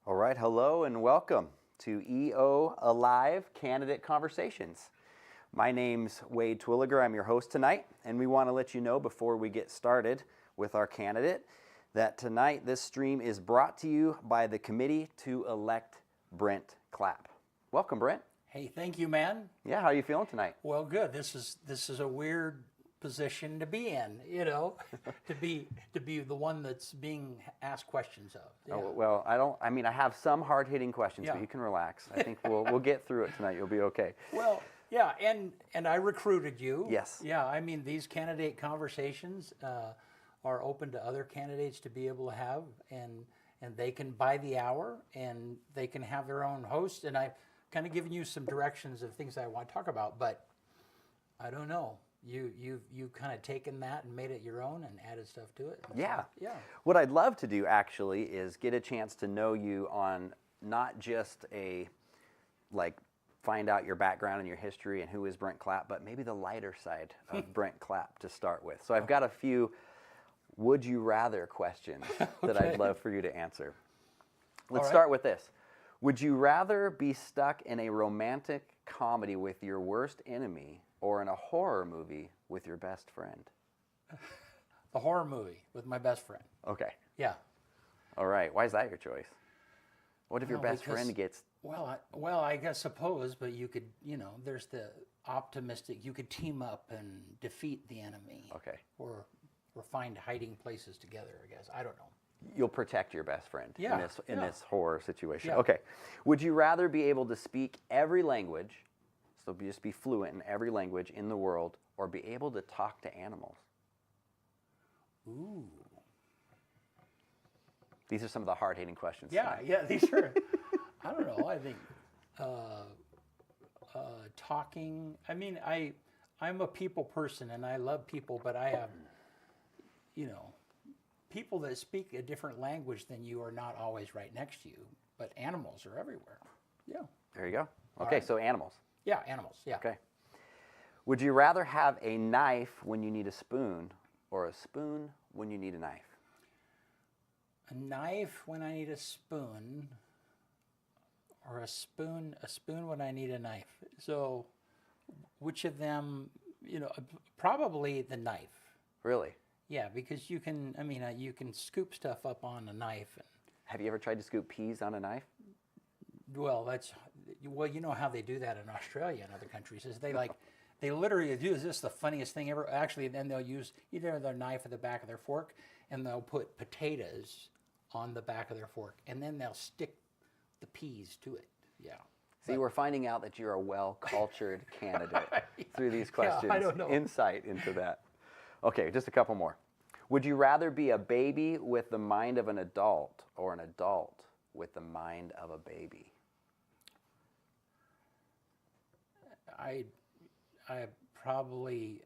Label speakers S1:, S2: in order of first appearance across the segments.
S1: All right, hello and welcome to EO Alive Candidate Conversations. My name's Wade Twilliger. I'm your host tonight, and we want to let you know before we get started with our candidate that tonight this stream is brought to you by the committee to elect Brent Clapp. Welcome, Brent.
S2: Hey, thank you, man.
S1: Yeah, how are you feeling tonight?
S2: Well, good. This is a weird position to be in, to be the one that's being asked questions of. Yeah.
S1: Oh, well, I have some hard-hitting questions, but you can relax. I think we'll get through it tonight. You'll be okay.
S2: Well, yeah, and I recruited you.
S1: Yes.
S2: Yeah, I mean, these candidate conversations are open to other candidates to be able to have, and they can by the hour, and they can have their own host, and I've kind of given you some directions of things I want to talk about, but I don't know. You've kind of taken that and made it your own and added stuff to it.
S1: Yeah.
S2: Yeah.
S1: What I'd love to do actually is get a chance to know you on not just find out your background and your history and who is Brent Clapp, but maybe the lighter side of Brent Clapp to start with. So I've got a few would you rather questions that I'd love for you to answer. Let's start with this. Would you rather be stuck in a romantic comedy with your worst enemy or in a horror movie with your best friend?
S2: The horror movie with my best friend.
S1: Okay.
S2: Yeah.
S1: All right. Why is that your choice? What if your best friend gets...
S2: Well, I guess suppose, but you could, there's the optimistic, you could team up and defeat the enemy.
S1: Okay.
S2: Or find hiding places together, I guess. I don't know.
S1: You'll protect your best friend in this horror situation.
S2: Yeah.
S1: Okay. Would you rather be able to speak every language, so just be fluent in every language in the world, or be able to talk to animals?
S2: Ooh.
S1: These are some of the hard-hitting questions.
S2: Yeah,
S1: tonight.
S2: yeah, these are, I don't know, I think talking, I mean, I'm a people person and I love people, but I have, people that speak a different language than you are not always right next to you, but animals are everywhere. Yeah.
S1: There you go. Okay, so animals.
S2: Yeah, animals, yeah.
S1: Okay. Would you rather have a knife when you need a spoon or a spoon when you need a knife?
S2: A knife when I need a spoon, or a spoon when I need a knife. So which of them, probably the knife.
S1: Really?
S2: Yeah, because you can, you can scoop stuff up on a knife.
S1: Have you ever tried to scoop peas on a knife?
S2: Well, you know how they do that in Australia and other countries, is they literally do this the funniest thing ever. Actually, then they'll use either their knife or the back of their fork, and they'll put potatoes on the back of their fork, and then they'll stick the peas to it. Yeah.
S1: See, we're finding out that you're a well-cultured candidate through these questions.
S2: Yeah, I don't know.
S1: Insight into that. Okay, just a couple more. Would you rather be a baby with the mind of an adult or an adult with the mind of a baby?
S2: I probably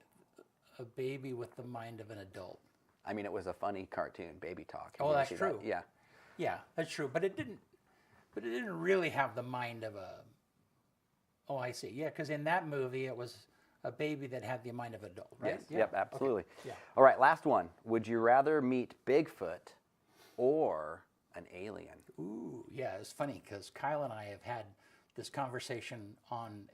S2: a baby with the mind of an adult.
S1: I mean, it was a funny cartoon, Baby Talk.
S2: Oh, that's true.
S1: That? Yeah.
S2: Yeah, that's true. But it didn't really have the mind of a. Oh, I see. Yeah, because in that movie it was a baby that had the mind of an adult, right?
S1: Yes.
S2: Yeah.
S1: Yep. Absolutely.
S2: Okay. Yeah.
S1: All right. Last one. Would you rather meet Bigfoot or an alien?
S2: Ooh, yeah. It's funny because Kyle and I have had this conversation on.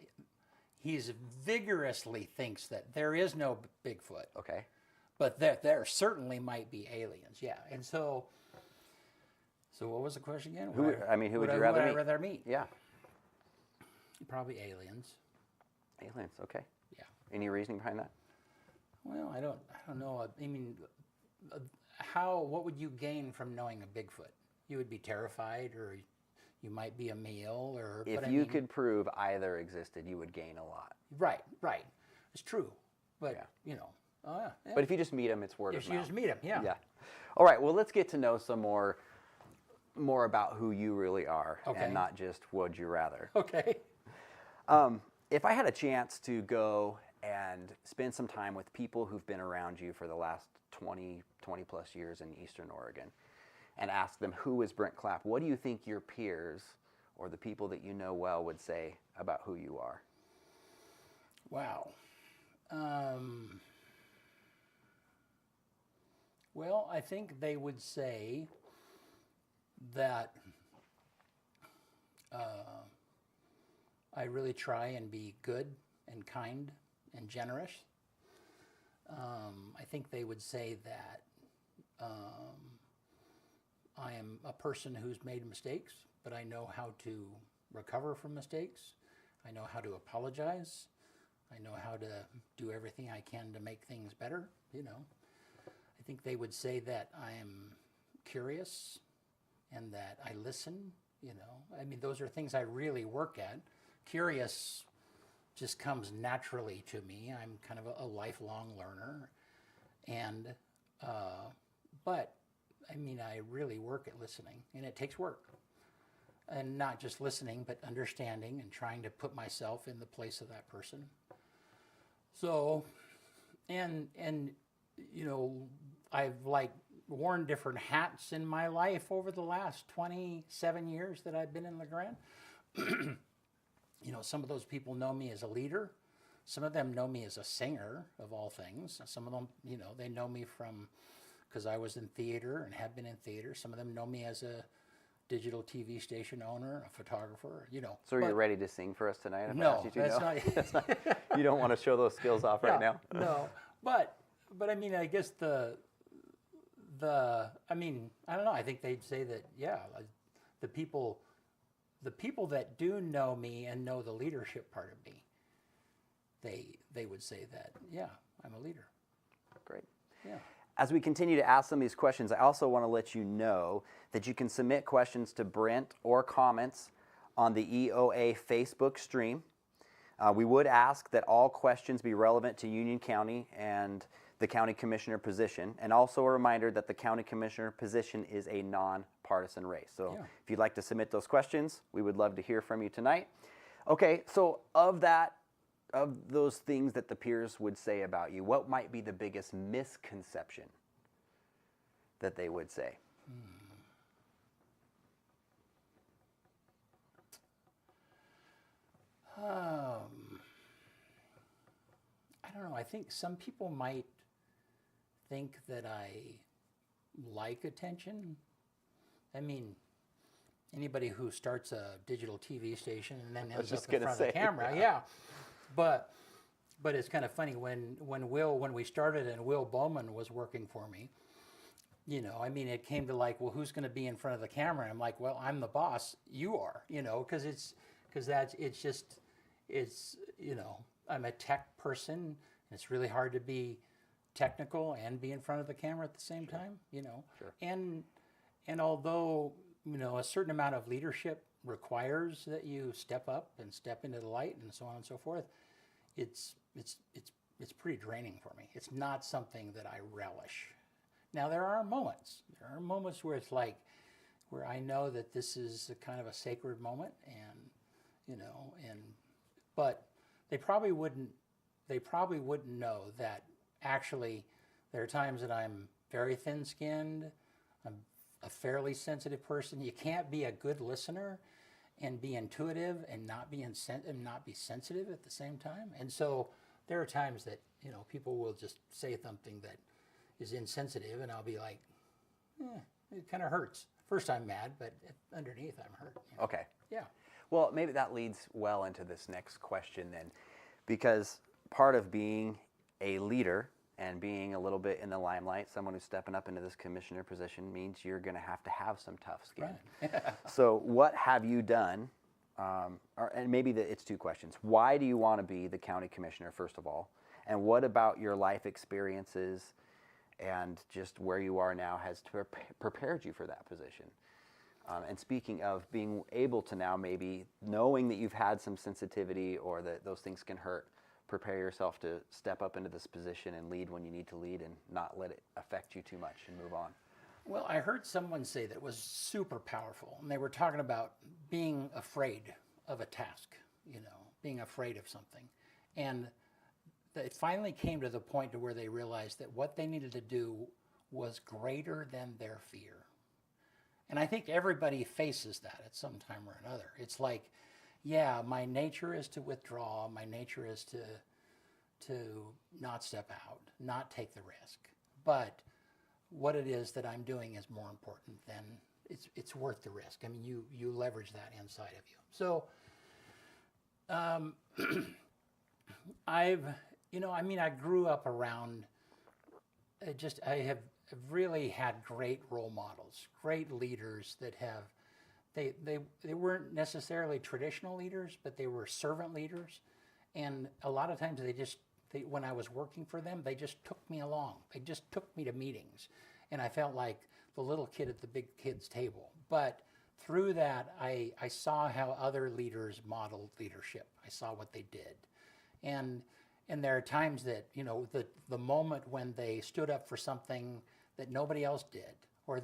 S2: He vigorously thinks that there is no Bigfoot.
S1: Okay.
S2: But there certainly might be aliens, yeah. And so what was the question again?
S1: Who would you rather meet?
S2: Would I rather meet?
S1: Yeah.
S2: Probably aliens.
S1: Aliens. Okay.
S2: Yeah.
S1: Any reasoning behind that?
S2: Well, I don't know. I mean, what would you gain from knowing a Bigfoot? You would be terrified, or you might be a meal, or.
S1: If you could prove either existed, you would gain a lot.
S2: Right. It's true, but Oh yeah.
S1: But if you just meet him, it's word of mouth.
S2: If you just meet him, yeah.
S1: Yeah. All right. Well, let's get to know some more about who you really are, and not just would you rather.
S2: Okay.
S1: If I had a chance to go and spend some time with people who've been around you for the last 20 plus years in Eastern Oregon, and ask them, who is Brent Clapp, what do you think your peers or the people that you know well would say about who you are?
S2: Wow. Well, I think they would say that I really try and be good and kind and generous. I think they would say that I am a person who's made mistakes, but I know how to recover from mistakes. I know how to apologize. I know how to do everything I can to make things better, you know. I think they would say that I am curious and that I listen, you know. I mean, those are things I really work at. Curious just comes naturally to me. I'm kind of a lifelong learner. And, but, I mean, I really work at listening, and it takes work. And not just listening, but understanding and trying to put myself in the place of that person. So, and you know, I've like worn different hats in my life over the last 27 years that I've been in LeGrand. You know, some of those people know me as a leader. Some of them know me as a singer, of all things. Some of them, you know, they know me from, because I was in theater and have been in theater. Some of them know me as a digital TV station owner, a photographer, you know.
S1: So are you ready to sing for us tonight? If I
S2: No,
S1: asked you to?
S2: that's
S1: No?
S2: not.
S1: That's not. You don't want to show those skills off right now?
S2: No, but I mean, I guess I mean, I don't know. I think they'd say that, yeah, like, the people that do know me and know the leadership part of me, they would say that, yeah, I'm a leader.
S1: Great.
S2: Yeah.
S1: As we continue to ask some of these questions, I also want to let you know that you can submit questions to Brent or comments on the EOA Facebook stream. We would ask that all questions be relevant to Union County and the county commissioner position, and also a reminder that the county commissioner position is a non-partisan race. So if you'd like to submit those questions, we would love to hear from you tonight. Okay, so of those things that the peers would say about you, what might be the biggest misconception that they would say?
S2: I don't know. I think some people might think that I like attention. I mean, anybody who starts a digital TV station and then ends up in front of the camera, yeah. But it's kind of funny when we started and Will Bowman was working for me. You know, I mean, it came to like, well, who's going to be in front of the camera? And I'm like, well, I'm the boss. You are. You know, because you know, I'm a tech person, and it's really hard to be technical and be in front of the camera at the same time, you know.
S1: Sure.
S2: And although, you know, a certain amount of leadership requires that you step up and step into the light and so on and so forth, it's pretty draining for me. It's not something that I relish. Now there are moments where it's like, where I know that this is a kind of a sacred moment, and you know, but they probably wouldn't know that actually there are times that I'm very thin-skinned. I'm a fairly sensitive person. You can't be a good listener and be intuitive and not be sensitive at the same time. And so there are times that, you know, people will just say something that is insensitive, and I'll be like, it kind of hurts. First I'm mad, but underneath I'm hurt. You know?
S1: Okay.
S2: Yeah.
S1: Well, maybe that leads well into this next question then, because part of being a leader and being a little bit in the limelight, someone who's stepping up into this commissioner position, means you're going to have some tough skin.
S2: Right.
S1: So what have you done, and maybe it's two questions. Why do you want to be the county commissioner, first of all? And what about your life experiences and just where you are now has prepared you for that position? And speaking of being able to now, maybe knowing that you've had some sensitivity or that those things can hurt, prepare yourself to step up into this position and lead when you need to lead and not let it affect you too much and move on.
S2: Well, I heard someone say that was super powerful, and they were talking about being afraid of a task, you know, being afraid of something. And it finally came to the point to where they realized that what they needed to do was greater than their fear. And I think everybody faces that at some time or another. It's like, yeah, my nature is to withdraw. My nature is to not step out, not take the risk. But what it is that I'm doing is more important it's worth the risk. I mean, you leverage that inside of you. So I grew up around I have really had great role models, great leaders that have, they weren't necessarily traditional leaders, but they were servant leaders. And a lot of times when I was working for them, they just took me along. They just took me to meetings. And I felt like the little kid at the big kids table. But through that, I saw how other leaders modeled leadership. I saw what they did. And there are times that, the moment when they stood up for something that nobody else did, or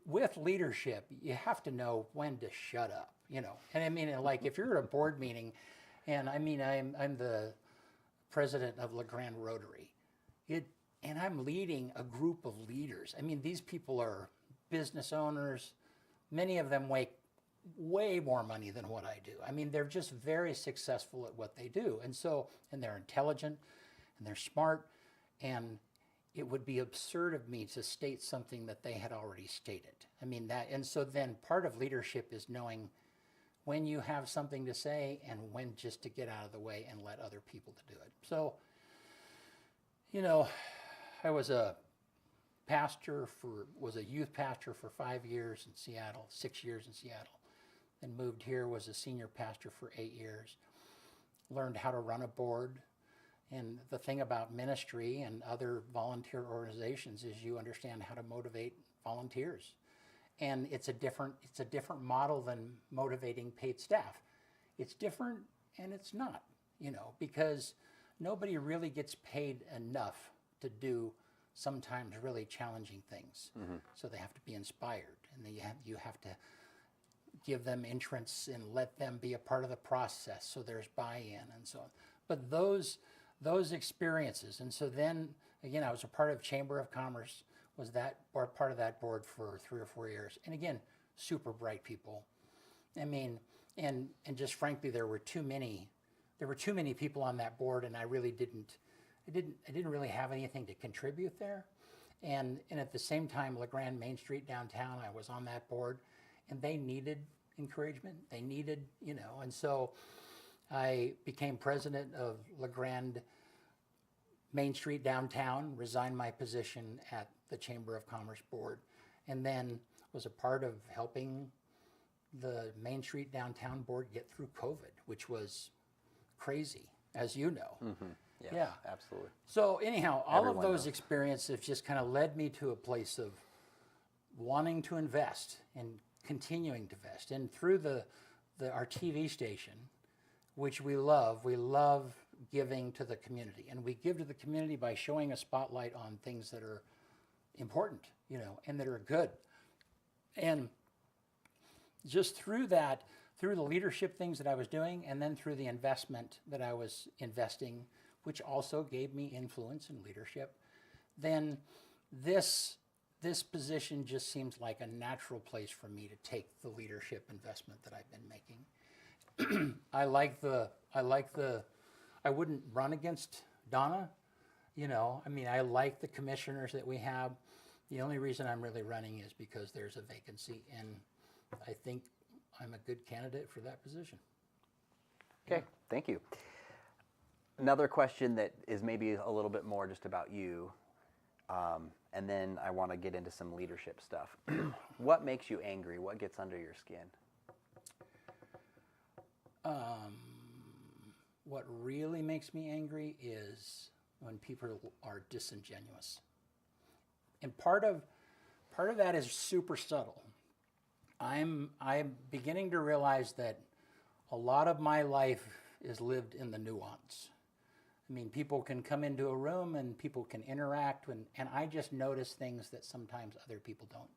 S2: with leadership, you have to know when to shut up, And I mean, like if you're at a board meeting, and I mean, I'm the president of LeGrand Rotary, and I'm leading a group of leaders. I mean, these people are business owners. Many of them make way more money than what I do. I mean, they're just very successful at what they do. And they're intelligent and they're smart. And it would be absurd of me to state something that they had already stated. I mean, and so then part of leadership is knowing when you have something to say and when just to get out of the way and let other people to do it. So, I was a youth pastor for 5 years in Seattle, 6 years in Seattle. Then moved here, was a senior pastor for 8 years. Learned how to run a board. And the thing about ministry and other volunteer organizations is you understand how to motivate volunteers. And it's a different model than motivating paid staff. It's different and it's not, because nobody really gets paid enough to do sometimes really challenging things. Mm-hmm. So they have to be inspired, and then you have to give them entrance and let them be a part of the process, so there's buy-in and so on. But those experiences, and so then again, I was a part of Chamber of Commerce, was part of that board for 3 or 4 years, and again, super bright people. I mean, and just frankly, there were too many people on that board, and I didn't really have anything to contribute there. And at the same time, LeGrand Main Street downtown, I was on that board, and they needed encouragement. They needed, and so I became president of LeGrand Main Street downtown, resigned my position at the Chamber of Commerce board, and then was a part of helping the Main Street downtown board get through COVID, which was crazy, as you know.
S1: Mm-hmm. Yes,
S2: yeah,
S1: absolutely.
S2: So anyhow, all
S1: Everyone
S2: of those
S1: knows.
S2: experiences have just kind of led me to a place of wanting to invest and continuing to invest. And through our TV station, which we love giving to the community. And we give to the community by showing a spotlight on things that are important, and that are good. And just through the leadership things that I was doing, and then through the investment that I was investing, which also gave me influence and leadership, then this position just seems like a natural place for me to take the leadership investment that I've been making. I wouldn't run against Donna, I like the commissioners that we have. The only reason I'm really running is because there's a vacancy, and I think I'm a good candidate for that position.
S1: Okay, thank you. Another question that is maybe a little bit more just about you, and then I want to get into some leadership stuff. What makes you angry? What gets under your skin?
S2: What really makes me angry is when people are disingenuous. And part of that is super subtle. I'm beginning to realize that a lot of my life is lived in the nuance. I mean, people can come into a room and people can interact, and I just notice things that sometimes other people don't.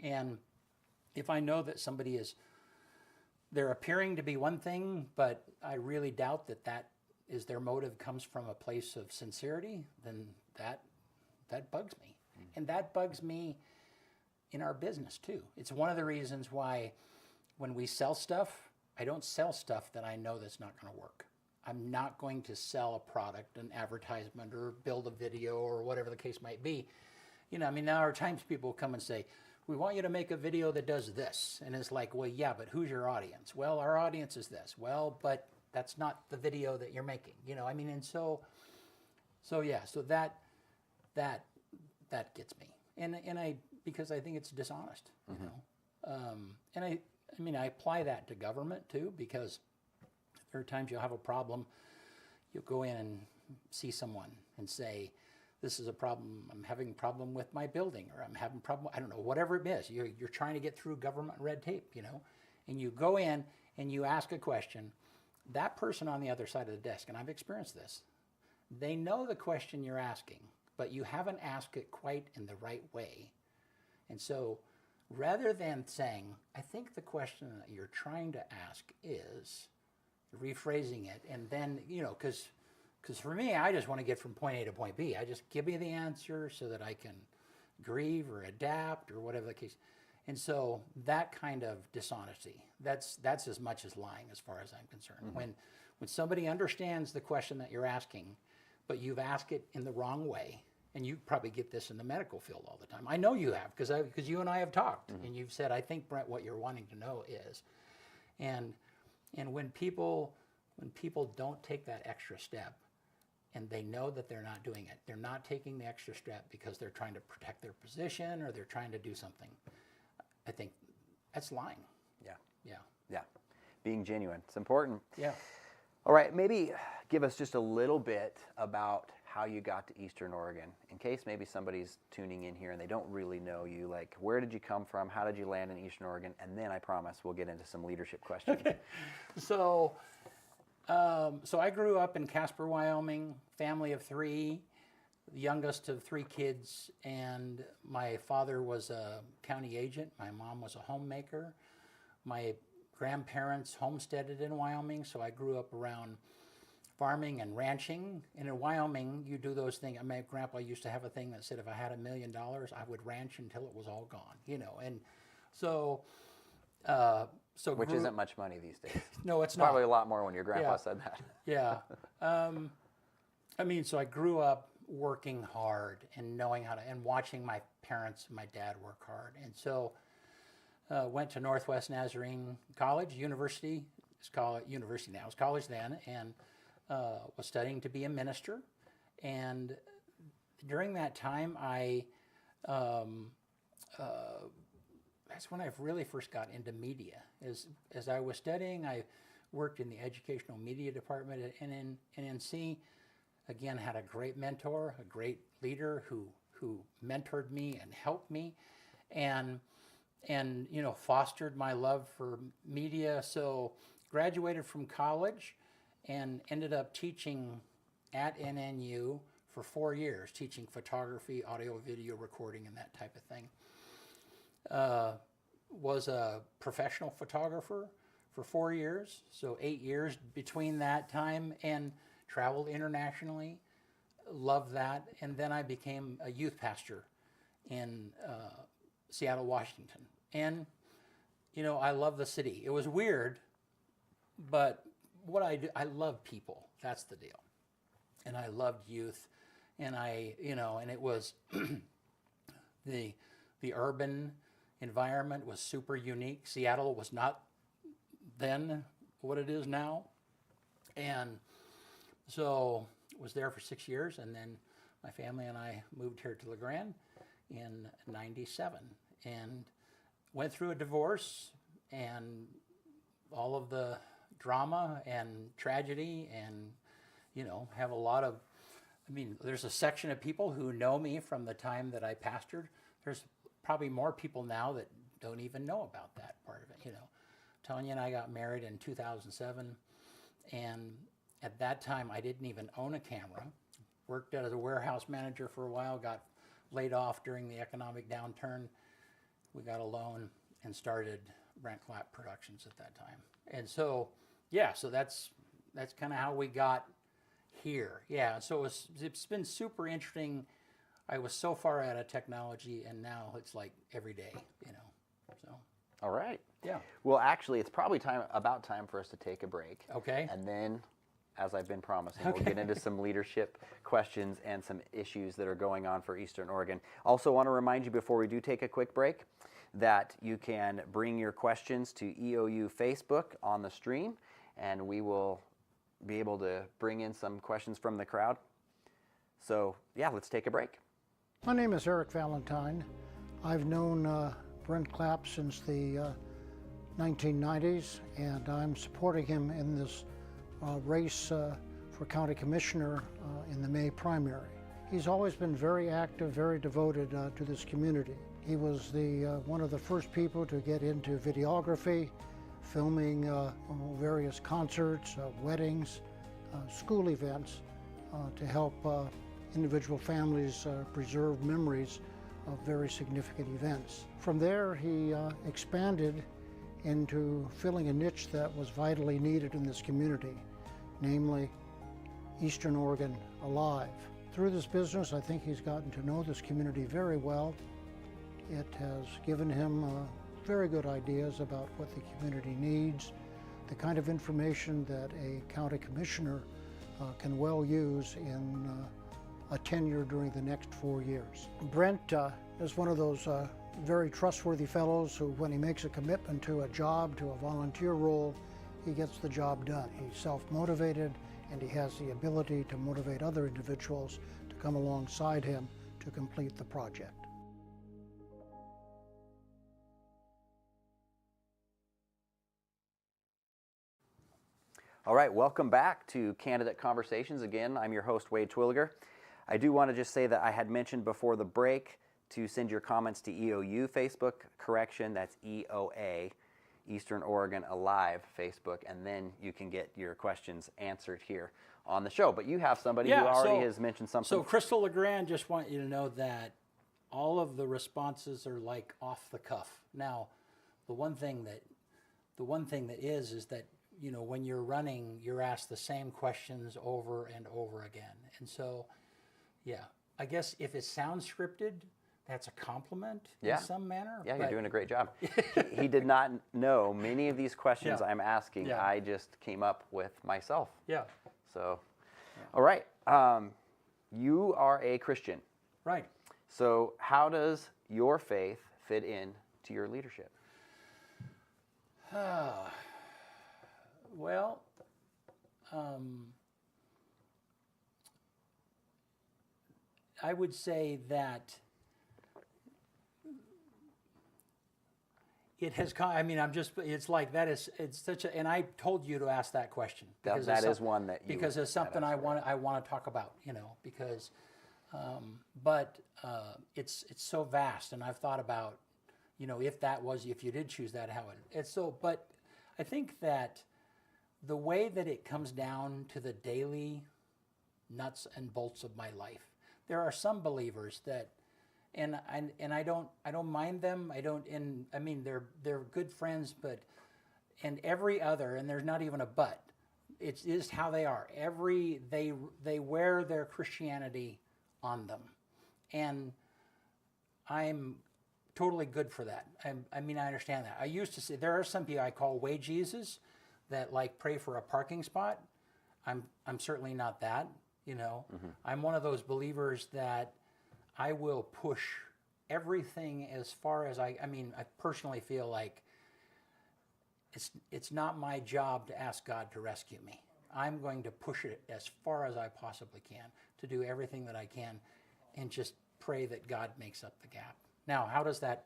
S2: And if I know that somebody they're appearing to be one thing, but I really doubt that is their motive comes from a place of sincerity, then that bugs me. And that bugs me in our business too. It's one of the reasons why when we sell stuff, I don't sell stuff that I know that's not going to work. I'm not going to sell a product, an advertisement, or build a video, or whatever the case might be, You know, I mean, now there are times people come and say, we want you to make a video that does this. And it's like, well, yeah, but who's your audience? Well, our audience is this. Well, but that's not the video that you're making. You know, I mean, and so yeah, so that gets me. And I, because I think it's dishonest, you know. And I mean, I apply that to government too, because there are times you'll have a problem. You'll go in and see someone and say, this is a problem, I'm having a problem with my building, or I'm having a problem, I don't know, whatever it is. You're trying to get through government red tape, you know, and you go in and you ask a question. That person on the other side of the desk, and I've experienced this, they know the question you're asking, but you haven't asked it quite in the right way. And so rather than saying, I think the question that you're trying to ask is, rephrasing it, and then, you know, because for me, I just want to get from point A to point B. I just give me the answer so that I can grieve or adapt or whatever the case. And so that kind of dishonesty, that's as much as lying as far as I'm concerned. When somebody understands the question that you're asking, but you've asked it in the wrong way, and you probably get this in the medical field all the time. I know you have, because you and I have talked, and you've said, I think, Brent, what you're wanting to know is. And when people don't take that extra step, and they know that they're not doing it, they're not taking the extra step because they're trying to protect their position or they're trying to do something, I think that's lying. Yeah.
S1: Being genuine, it's important.
S2: Yeah.
S1: All right, maybe give us just a little bit about how you got to Eastern Oregon, in case maybe somebody's tuning in here and they don't really know you. Like, where did you come from? How did you land in Eastern Oregon? And then I promise we'll get into some leadership questions.
S2: Okay. So I grew up in Casper, Wyoming, family of 3, the youngest of 3 kids, and my father was a county agent. My mom was a homemaker. My grandparents homesteaded in Wyoming, so I grew up around farming and ranching. And in Wyoming, you do those things. My grandpa used to have a thing that said if I had $1 million, I would ranch until it was all gone, you know. And so
S1: which isn't much money these days.
S2: No, it's
S1: Probably
S2: not.
S1: a lot more when your grandpa said that.
S2: Yeah. I mean, so I grew up working hard and knowing how to, and watching my parents and my dad work hard. And so went to Northwest Nazarene College, university. It's called university now. It's college then, and was studying to be a minister. And during that time, that's when I really first got into media. As I was studying, I worked in the educational media department at NNC. Again, had a great mentor, a great leader who mentored me and helped me, and you know, fostered my love for media. So graduated from college and ended up teaching at NNU for 4 years, teaching photography, audio, video recording, and that type of thing. Was a professional photographer for 4 years, so 8 years between that time, and traveled internationally. Loved that. And then I became a youth pastor in Seattle, Washington. And, you know, I love the city. It was weird, but what I do, I love people. That's the deal. And I loved youth. And and it was the urban environment was super unique. Seattle was not then what it is now. And so was there for 6 years, and then my family and I moved here to La Grande in '97 and went through a divorce and all of the drama and tragedy, and you know, have a lot of, I mean, there's a section of people who know me from the time that I pastored. There's probably more people now that don't even know about that part of it, you know. Tanya and I got married in 2007, and at that time I didn't even own a camera. Worked as a warehouse manager for a while, got laid off during the economic downturn. We got a loan and started Brent Clapp Productions at that time. And so, yeah, so that's kind of how we got here. Yeah, so it's been super interesting. I was so far out of technology, and now it's like every day, you know. So.
S1: All right.
S2: Yeah.
S1: Well, actually, it's probably about time for us to take a break.
S2: Okay.
S1: And then, as I've been promising. We'll get into some leadership questions and some issues that are going on for Eastern Oregon. Also want to remind you before we do take a quick break that you can bring your questions to EOU Facebook on the stream, and we will be able to bring in some questions from the crowd. So yeah, let's take a break.
S3: My name is Eric Valentine. I've known Brent Clapp since the 1990s, and I'm supporting him in this race for county commissioner in the May primary. He's always been very active, very devoted to this community. He was one of the first people to get into videography, filming various concerts, weddings, school events to help individual families preserve memories of very significant events. From there, he expanded into filling a niche that was vitally needed in this community, namely Eastern Oregon Alive. Through this business, I think he's gotten to know this community very well. It has given him very good ideas about what the community needs, the kind of information that a county commissioner can well use in a tenure during the next 4 years. Brent is one of those very trustworthy fellows who, when he makes a commitment to a job, to a volunteer role, he gets the job done. He's self-motivated, and he has the ability to motivate other individuals to come alongside him to complete the project.
S1: All right, welcome back to Candidate Conversations. Again, I'm your host, Wade Twilliger. I do want to just say that I had mentioned before the break to send your comments to EOU Facebook. Correction, that's EOA, Eastern Oregon Alive Facebook, and then you can get your questions answered here on the show. But you have somebody who already has mentioned something.
S2: So Crystal LeGrand just want you to know that all of the responses are like off the cuff. Now, the one thing that is that, you know, when you're running, you're asked the same questions over and over again. And so, yeah, I guess if it sounds scripted, that's a compliment in some manner.
S1: Yeah, you're doing a great job. he did not know many of these questions I'm asking.
S2: Yeah.
S1: I just came up with myself.
S2: Yeah.
S1: So, all right. You are a Christian.
S2: Right.
S1: So how does your faith fit in to your leadership?
S2: Well, I would say that it has come, I mean, it's like that is, it's such a, and I told you to ask that question.
S1: That is one that you
S2: because it's something I want to talk about, you know, because, it's so vast, and I've thought about, you know, if you did choose that, it's so, but I think that the way that it comes down to the daily nuts and bolts of my life, there are some believers that, and I don't mind them. I mean, they're good friends, but, and every other, and there's not even a but. It's just how they are. They wear their Christianity on them, and I'm totally good for that. I mean, I understand that. I used to say there are some people I call way Jesus that like pray for a parking spot. I'm certainly not that. You know, I'm one of those believers that I will push everything as far as I mean, I personally feel like it's not my job to ask God to rescue me. I'm going to push it as far as I possibly can to do everything that I can and just pray that God makes up the gap. Now, how does that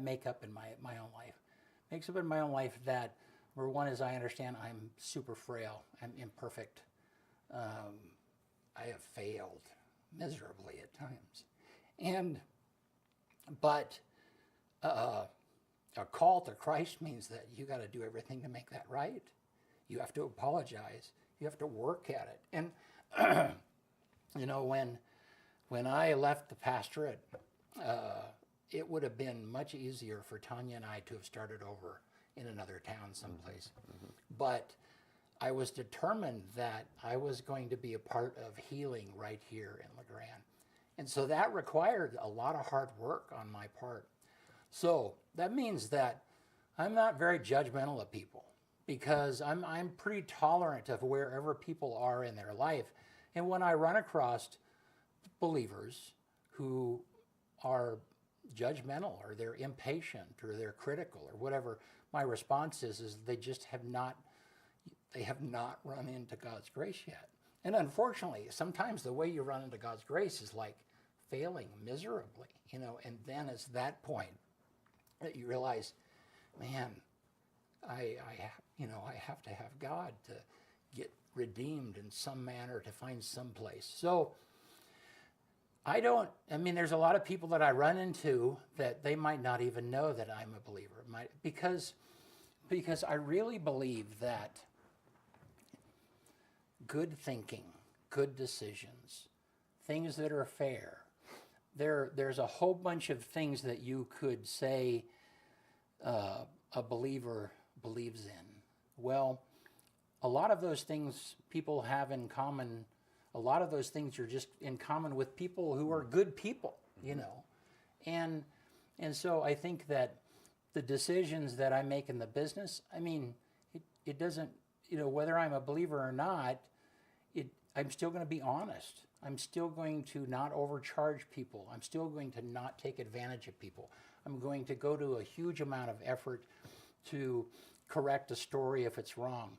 S2: make up in my own life? Makes up in my own life that, number one, as I understand, I'm super frail. I'm imperfect. I have failed miserably at times. But a call to Christ means that you got to do everything to make that right. You have to apologize. You have to work at it. And you know, when I left the pastorate, it would have been much easier for Tanya and I to have started over in another town someplace. But I was determined that I was going to be a part of healing right here in LeGrand. And so that required a lot of hard work on my part. So that means that I'm not very judgmental of people. because I'm pretty tolerant of wherever people are in their life. And when I run across believers who are judgmental or they're impatient or they're critical or whatever, my response is they just have not run into God's grace yet. And unfortunately, sometimes the way you run into God's grace is like failing miserably, you know, and then it's that point that you realize, man, I have to have God to get redeemed in some manner, to find some place. So there's a lot of people that I run into that they might not even know that I'm a believer, because I really believe that good thinking, good decisions, things that are fair, there's a whole bunch of things that you could say a believer believes in. Well, a lot of those things people have in common. A lot of those things are just in common with people who are good people, you know. And so I think that the decisions that I make in the business, I mean, it doesn't, you know, whether I'm a believer or not, I'm still going to be honest. I'm still going to not overcharge people. I'm still going to not take advantage of people. I'm going to go to a huge amount of effort to correct a story if it's wrong.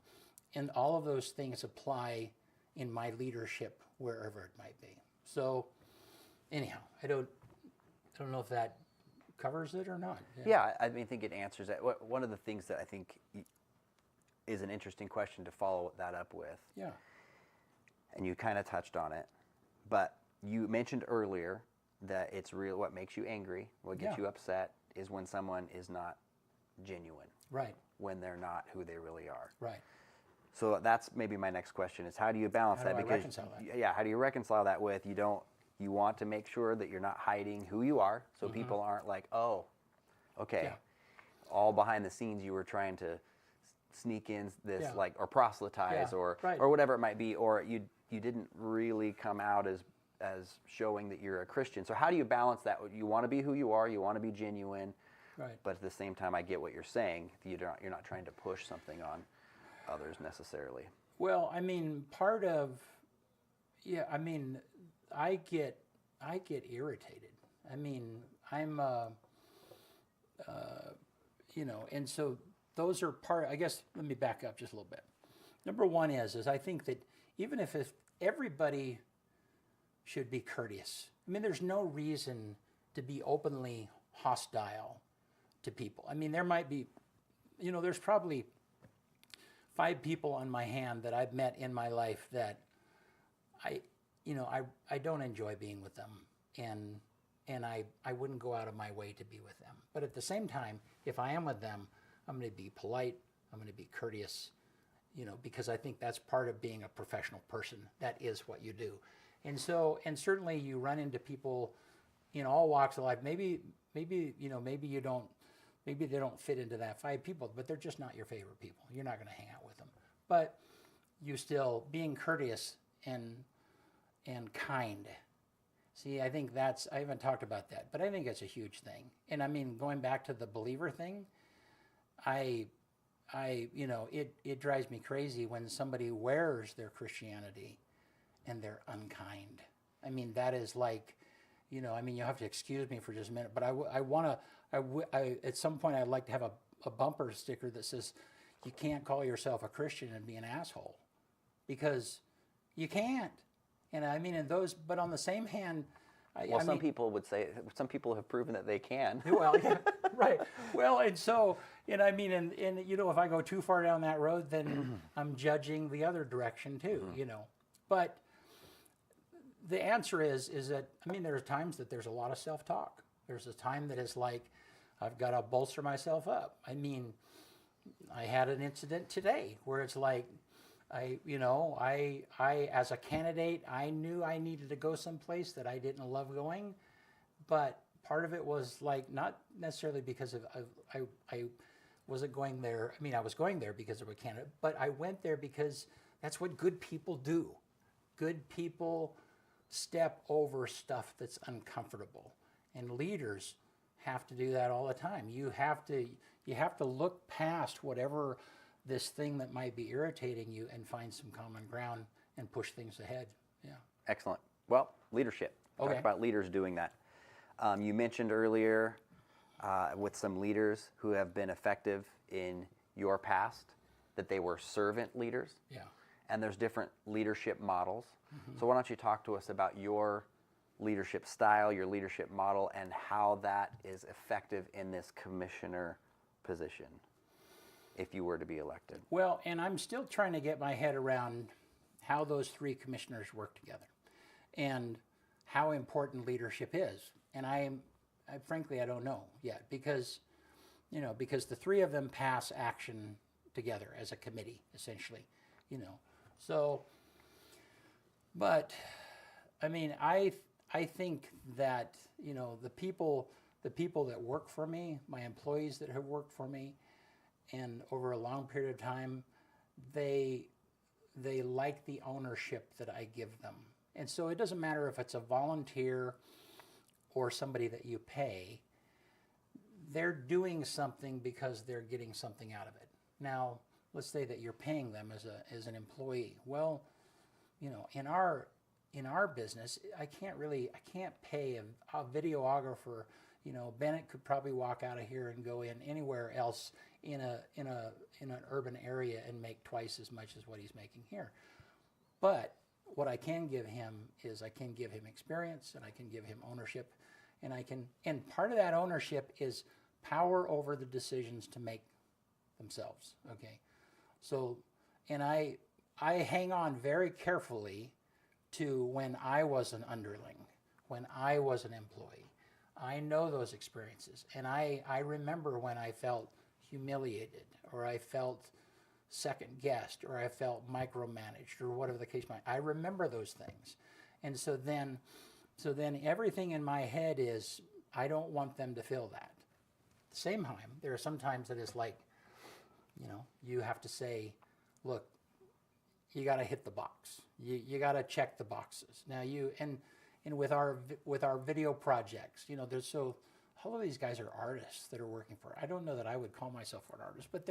S2: And all of those things apply in my leadership wherever it might be. So anyhow, I don't know if that covers it or not.
S1: Yeah, I think it answers that. One of the things that I think is an interesting question to follow that up with.
S2: Yeah.
S1: And you kind of touched on it, but you mentioned earlier that it's real. What makes you angry, what gets you upset, is when someone is not genuine.
S2: Right.
S1: When they're not who they really are.
S2: Right.
S1: So that's maybe my next question: is how do you balance that?
S2: How do I reconcile that?
S1: Yeah, how do you reconcile that with you want to make sure that you're not hiding who you are, so people aren't like, oh, okay, all behind the scenes you were trying to sneak in this or proselytize or whatever it might be, or you didn't really come out as showing that you're a Christian. So how do you balance that? You want to be who you are, you want to be genuine, but at the same time, I get what you're saying. You're not trying to push something on others necessarily.
S2: Well, I mean, I get irritated. I mean, I'm, and so those are I guess, let me back up just a little bit. Number one is I think that even if everybody should be courteous. I mean, there's no reason to be openly hostile to people. I mean, there might be, there's probably 5 people on my hand that I've met in my life that I don't enjoy being with them, and I wouldn't go out of my way to be with them. But at the same time, if I am with them, I'm going to be polite, I'm going to be courteous, because I think that's part of being a professional person. That is what you do. And certainly you run into people in all walks of life. Maybe they don't fit into that 5 people, but they're just not your favorite people. You're not going to hang out with them. But you still being courteous and kind. See, I think I haven't talked about that, but I think it's a huge thing. And I mean, going back to the believer thing, it drives me crazy when somebody wears their Christianity and they're unkind. I mean, that is like, you have to excuse me for just a minute, but at some point I'd like to have a bumper sticker that says, you can't call yourself a Christian and be an asshole, because you can't. And I mean, but on the same hand,
S1: some people would say, some people have proven that they can.
S2: Well, yeah, right. Well, if I go too far down that road, then I'm judging the other direction too, But the answer is that, there are times that there's a lot of self-talk. There's a time that it's like, I've got to bolster myself up. I mean, I had an incident today where it's like, I as a candidate, I knew I needed to go someplace that I didn't love going, but part of it was like, not necessarily because I wasn't going there. I mean, I was going there because of a candidate, but I went there because that's what good people do. Good people step over stuff that's uncomfortable, and leaders have to do that all the time. You have to look past whatever this thing that might be irritating you and find some common ground and push things ahead. Yeah.
S1: Excellent. Well, leadership.
S2: Okay.
S1: Talk about leaders doing that. You mentioned earlier with some leaders who have been effective in your past that they were servant leaders.
S2: Yeah.
S1: And there's different leadership models. So why don't you talk to us about your leadership style, your leadership model, and how that is effective in this commissioner position if you were to be elected?
S2: Well, and I'm still trying to get my head around how those three commissioners work together and how important leadership is. And I frankly, I don't know yet because the three of them pass action together as a committee, essentially, So, but I mean, I think that, the people that work for me, my employees that have worked for me, and over a long period of time, they like the ownership that I give them. And so it doesn't matter if it's a volunteer or somebody that you pay, they're doing something because they're getting something out of it. Now, let's say that you're paying them as an employee. Well, in our business, I can't pay a videographer. Bennett could probably walk out of here and go in anywhere else in an urban area and make twice as much as what he's making here. But what I can give him is I can give him experience and I can give him ownership, and part of that ownership is power over the decisions to make themselves. Okay, so and I hang on very carefully to when I was an underling, when I was an employee. I know those experiences, and I remember when I felt humiliated, or I felt second guessed, or I felt micromanaged, or whatever the case might be. I remember those things. And so then everything in my head is, I don't want them to feel that. At the same time, there are some times that it's like, you have to say, look, you got to hit the box. You got to check the boxes. Now and with our video projects, there's all of these guys are artists that are working for. I don't know that I would call myself an artist, but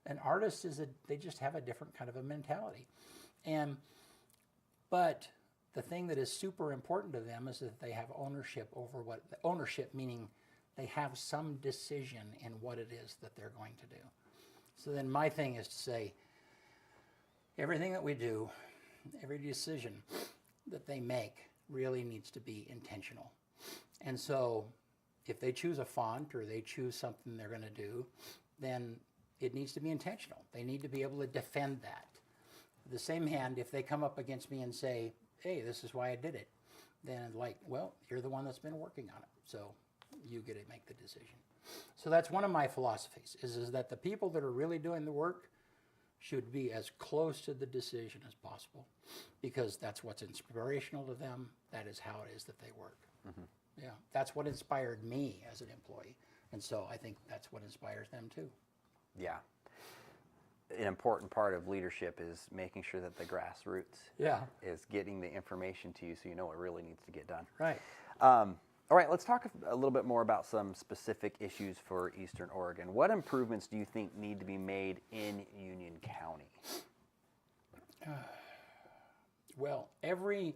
S2: an artist they just have a different kind of a mentality. But the thing that is super important to them is that they have ownership over ownership meaning they have some decision in what it is that they're going to do. So then my thing is to say, everything that we do, every decision that they make really needs to be intentional. And so if they choose a font or they choose something they're going to do, then it needs to be intentional. They need to be able to defend that. The same hand, if they come up against me and say, hey, this is why I did it, then well, you're the one that's been working on it, so you get to make the decision. So that's one of my philosophies, is that the people that are really doing the work should be as close to the decision as possible, because that's what's inspirational to them. That is how it is that they work. Mm-hmm. Yeah, that's what inspired me as an employee, and so I think that's what inspires them too.
S1: Yeah. An important part of leadership is making sure that the grassroots is getting the information to you so you know what really needs to get done.
S2: Right.
S1: All right, let's talk a little bit more about some specific issues for Eastern Oregon. What improvements do you think need to be made in Union County?
S2: Well, every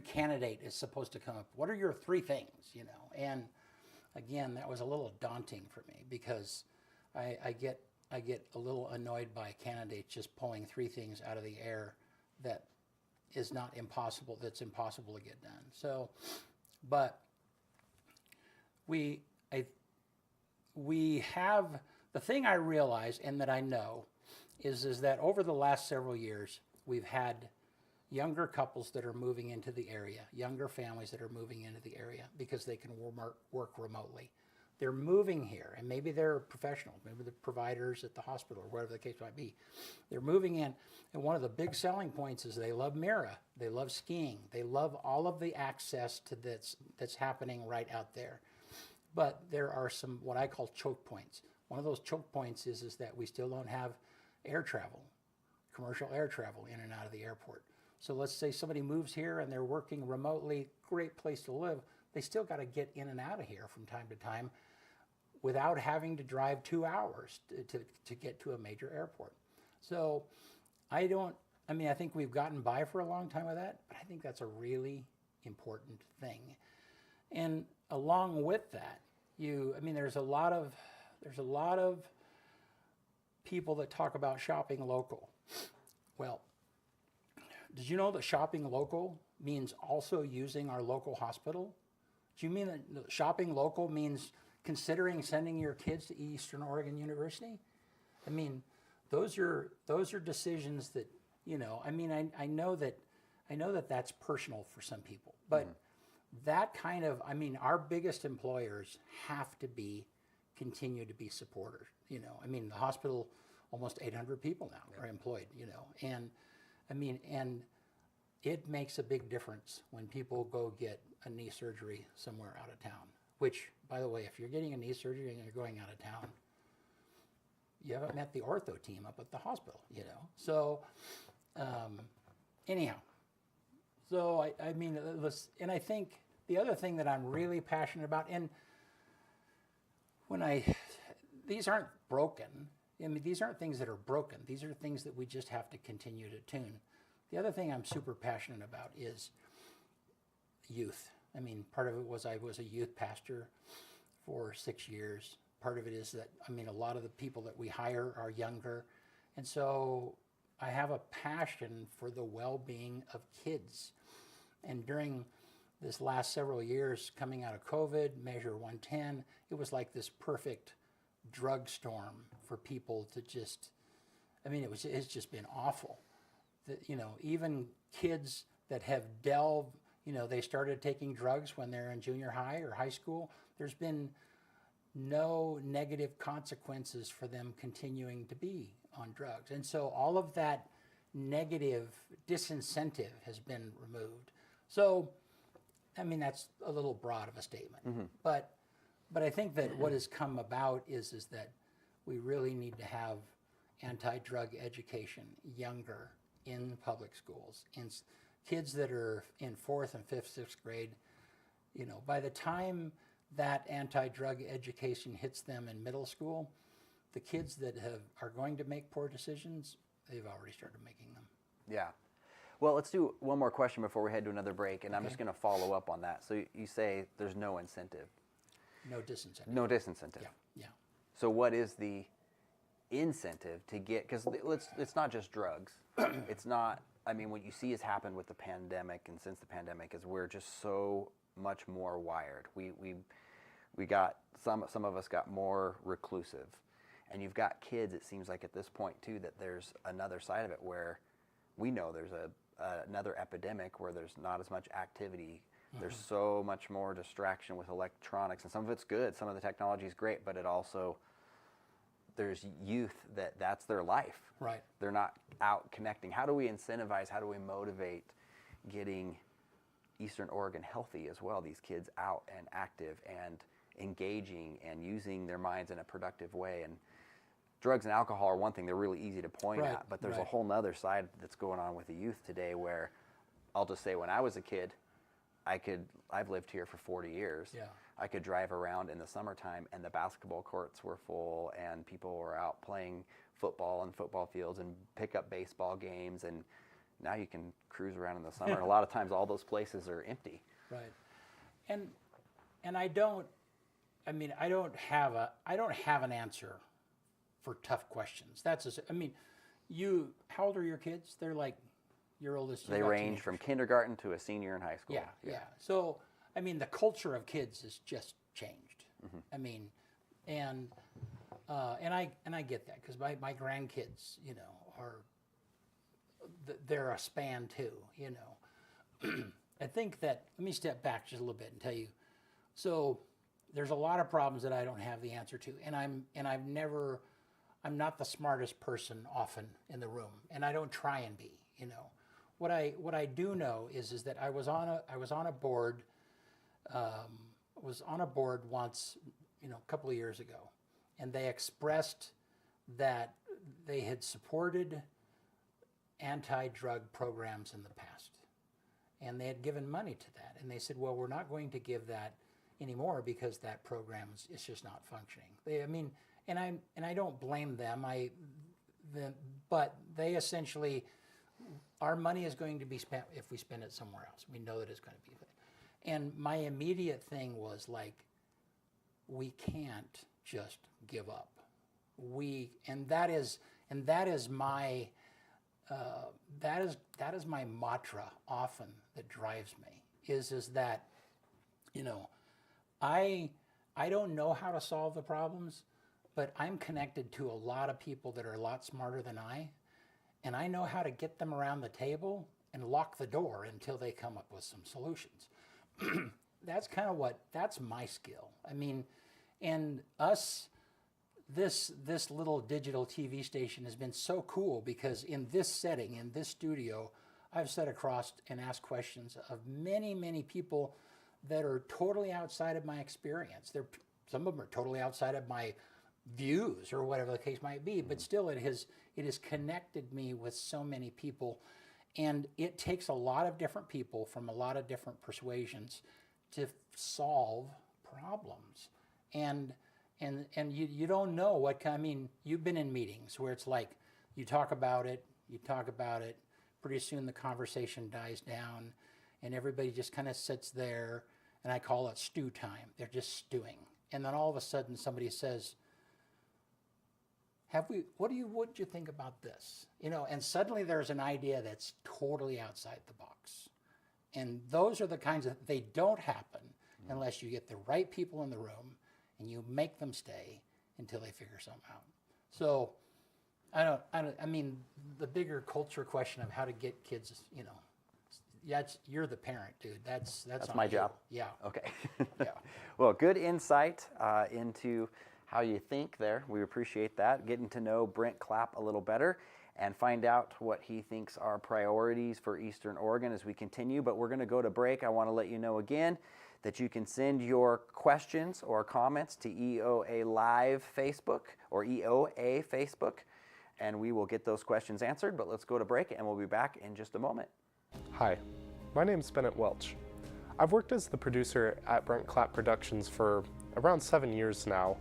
S2: candidate is supposed to come up, what are your three things, and again, that was a little daunting for me because I get a little annoyed by candidates just pulling three things out of the air that is not impossible, that's impossible to get done. So, but we have, the thing I realize and that I know is that over the last several years, we've had younger couples that are moving into the area, younger families that are moving into the area because they can work remotely. They're moving here, and maybe they're professionals, maybe they're providers at the hospital or whatever the case might be. They're moving in, and one of the big selling points is they love Mira, they love skiing, they love all of the access to that's happening right out there. But there are some what I call choke points. One of those choke points is that we still don't have air travel, commercial air travel in and out of the airport. So let's say somebody moves here and they're working remotely, great place to live. They still got to get in and out of here from time to time. without having to drive 2 hours to get to a major airport. So I think we've gotten by for a long time with that, but I think that's a really important thing. And along with that, there's a lot of people that talk about shopping local. Well, did you know that shopping local means also using our local hospital? Do you mean that shopping local means considering sending your kids to Eastern Oregon University? I mean, those are decisions that, I know that that's personal for some people, but that kind of, our biggest employers have to continue to be supporters. The hospital, almost 800 people now are employed, and it makes a big difference when people go get a knee surgery somewhere out of town, which, by the way, if you're getting a knee surgery and you're going out of town, you haven't met the ortho team up at the hospital, So, anyhow, so and I think the other thing that I'm really passionate about, and these aren't broken. These aren't things that are broken. These are things that we just have to continue to tune. The other thing I'm super passionate about is youth. Part of it was I was a youth pastor for 6 years. Part of it is that, a lot of the people that we hire are younger. And so I have a passion for the well-being of kids. And during this last several years coming out of COVID, Measure 110, it was like this perfect drug storm for people to just, it's just been awful. Even kids that have delved, they started taking drugs when they're in junior high or high school. There's been no negative consequences for them continuing to be on drugs. And so all of that negative disincentive has been removed. So, that's a little broad of a statement. But I think that what has come about is that we really need to have anti-drug education younger in public schools. In kids that are in 4th and 5th, 6th grade, by the time that anti-drug education hits them in middle school, the kids that are going to make poor decisions, they've already started making them.
S1: Yeah. Well, let's do one more question before we head to another break, and I'm just going to follow up on that. So you say there's no incentive.
S2: No disincentive.
S1: No disincentive.
S2: Yeah.
S1: So what is the incentive to get, because it's not just drugs. It's not, what you see has happened with the pandemic and since the pandemic is we're just so much more wired. We got, some of us got more reclusive. And you've got kids, it seems like at this point too, that there's another side of it where we know there's another epidemic where there's not as much activity. There's so much more distraction with electronics, and some of it's good, some of the technology is great, but it also, there's youth that's their life.
S2: Right.
S1: They're not out connecting. How do we incentivize, how do we motivate getting Eastern Oregon healthy as well, these kids out and active and engaging and using their minds in a productive way? And drugs and alcohol are one thing, they're really easy to point at, but there's a whole nother side that's going on with the youth today where, I'll just say, when I was a kid, I've lived here for 40 years.
S2: Yeah.
S1: I could drive around in the summertime and the basketball courts were full and people were out playing football in football fields and pick up baseball games, and now you can cruise around in the summer and a lot of times all those places are empty.
S2: Right. And I don't have an answer for tough questions. How old are your kids? They're like your oldest.
S1: They range from kindergarten to a senior in high school.
S2: Yeah. So, the culture of kids has just changed. And I get that because my grandkids, they're a span too, I think that, let me step back just a little bit and tell you. So there's a lot of problems that I don't have the answer to, and I'm not the smartest person often in the room, and I don't try and be, What I do know is that I was on a board once, a couple of years ago, and they expressed that they had supported anti-drug programs in the past, and they had given money to that, and they said, well, we're not going to give that anymore because that program is just not functioning. And I don't blame them. But they essentially, our money is going to be spent if we spend it somewhere else. We know that it's going to be. And my immediate thing was like, we can't just give up. That is my mantra often that drives me is that, I don't know how to solve the problems, but I'm connected to a lot of people that are a lot smarter than I, and I know how to get them around the table and lock the door until they come up with some solutions. That's that's my skill. And this little digital TV station has been so cool because in this setting, in this studio, I've sat across and asked questions of many, many people that are totally outside of my experience. Some of them are totally outside of my views or whatever the case might be, but still it has connected me with so many people. And it takes a lot of different people from a lot of different persuasions to solve problems. And you don't know what kind, you've been in meetings where it's like, you talk about it, pretty soon the conversation dies down and everybody just kind of sits there, and I call it stew time. They're just stewing. And then all of a sudden somebody says, what do you think about this? And suddenly there's an idea that's totally outside the box. And those are the kinds of, they don't happen unless you get the right people in the room and you make them stay until they figure something out. So the bigger culture question of how to get kids, you're the parent, dude. That's
S1: my job.
S2: Yeah.
S1: Okay.
S2: Yeah.
S1: Well, good insight into how you think there. We appreciate that. Getting to know Brent Clapp a little better and find out what he thinks are priorities for Eastern Oregon as we continue. But we're going to go to break. I want to let you know again that you can send your questions or comments to EOA Live Facebook or EOA Facebook, and we will get those questions answered. But let's go to break, and we'll be back in just a moment.
S4: Hi, my name's Bennett Welch. I've worked as the producer at Brent Clapp Productions for around 7 years now.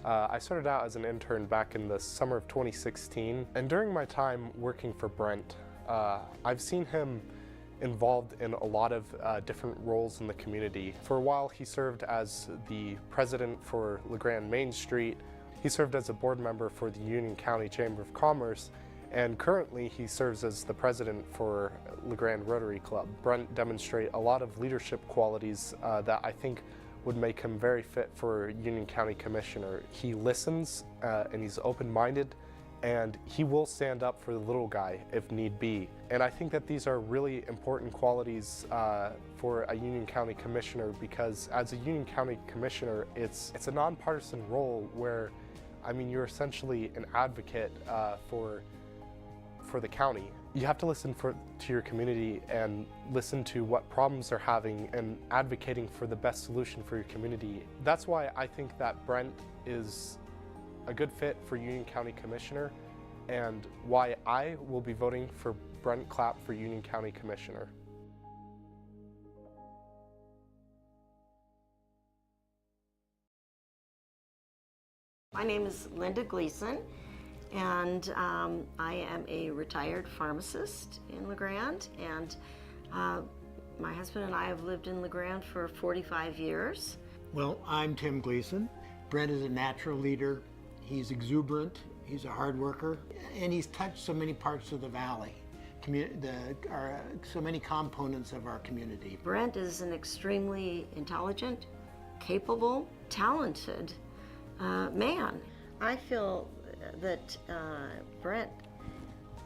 S4: I started out as an intern back in the summer of 2016, and during my time working for Brent, I've seen him involved in a lot of different roles in the community. For a while, he served as the president for LeGrand Main Street. He served as a board member for the Union County Chamber of Commerce, and currently he serves as the president for LeGrand Rotary Club. Brent demonstrates a lot of leadership qualities that I think would make him very fit for Union County Commissioner. He listens and he's open-minded, and he will stand up for the little guy if need be. And I think that these are really important qualities for a Union County Commissioner, because as a Union County Commissioner, it's a nonpartisan role where, you're essentially an advocate for the county. You have to listen to your community and listen to what problems they're having and advocating for the best solution for your community. That's why I think that Brent is a good fit for Union County Commissioner, and why I will be voting for Brent Clapp for Union County Commissioner.
S5: My name is Linda Gleason, and I am a retired pharmacist in LeGrand, and my husband and I have lived in LeGrand for 45 years.
S6: Well, I'm Tim Gleason. Brent is a natural leader. He's exuberant, he's a hard worker, and he's touched so many parts of the valley, so many components of our community.
S5: Brent is an extremely intelligent, capable, talented man. I feel that Brent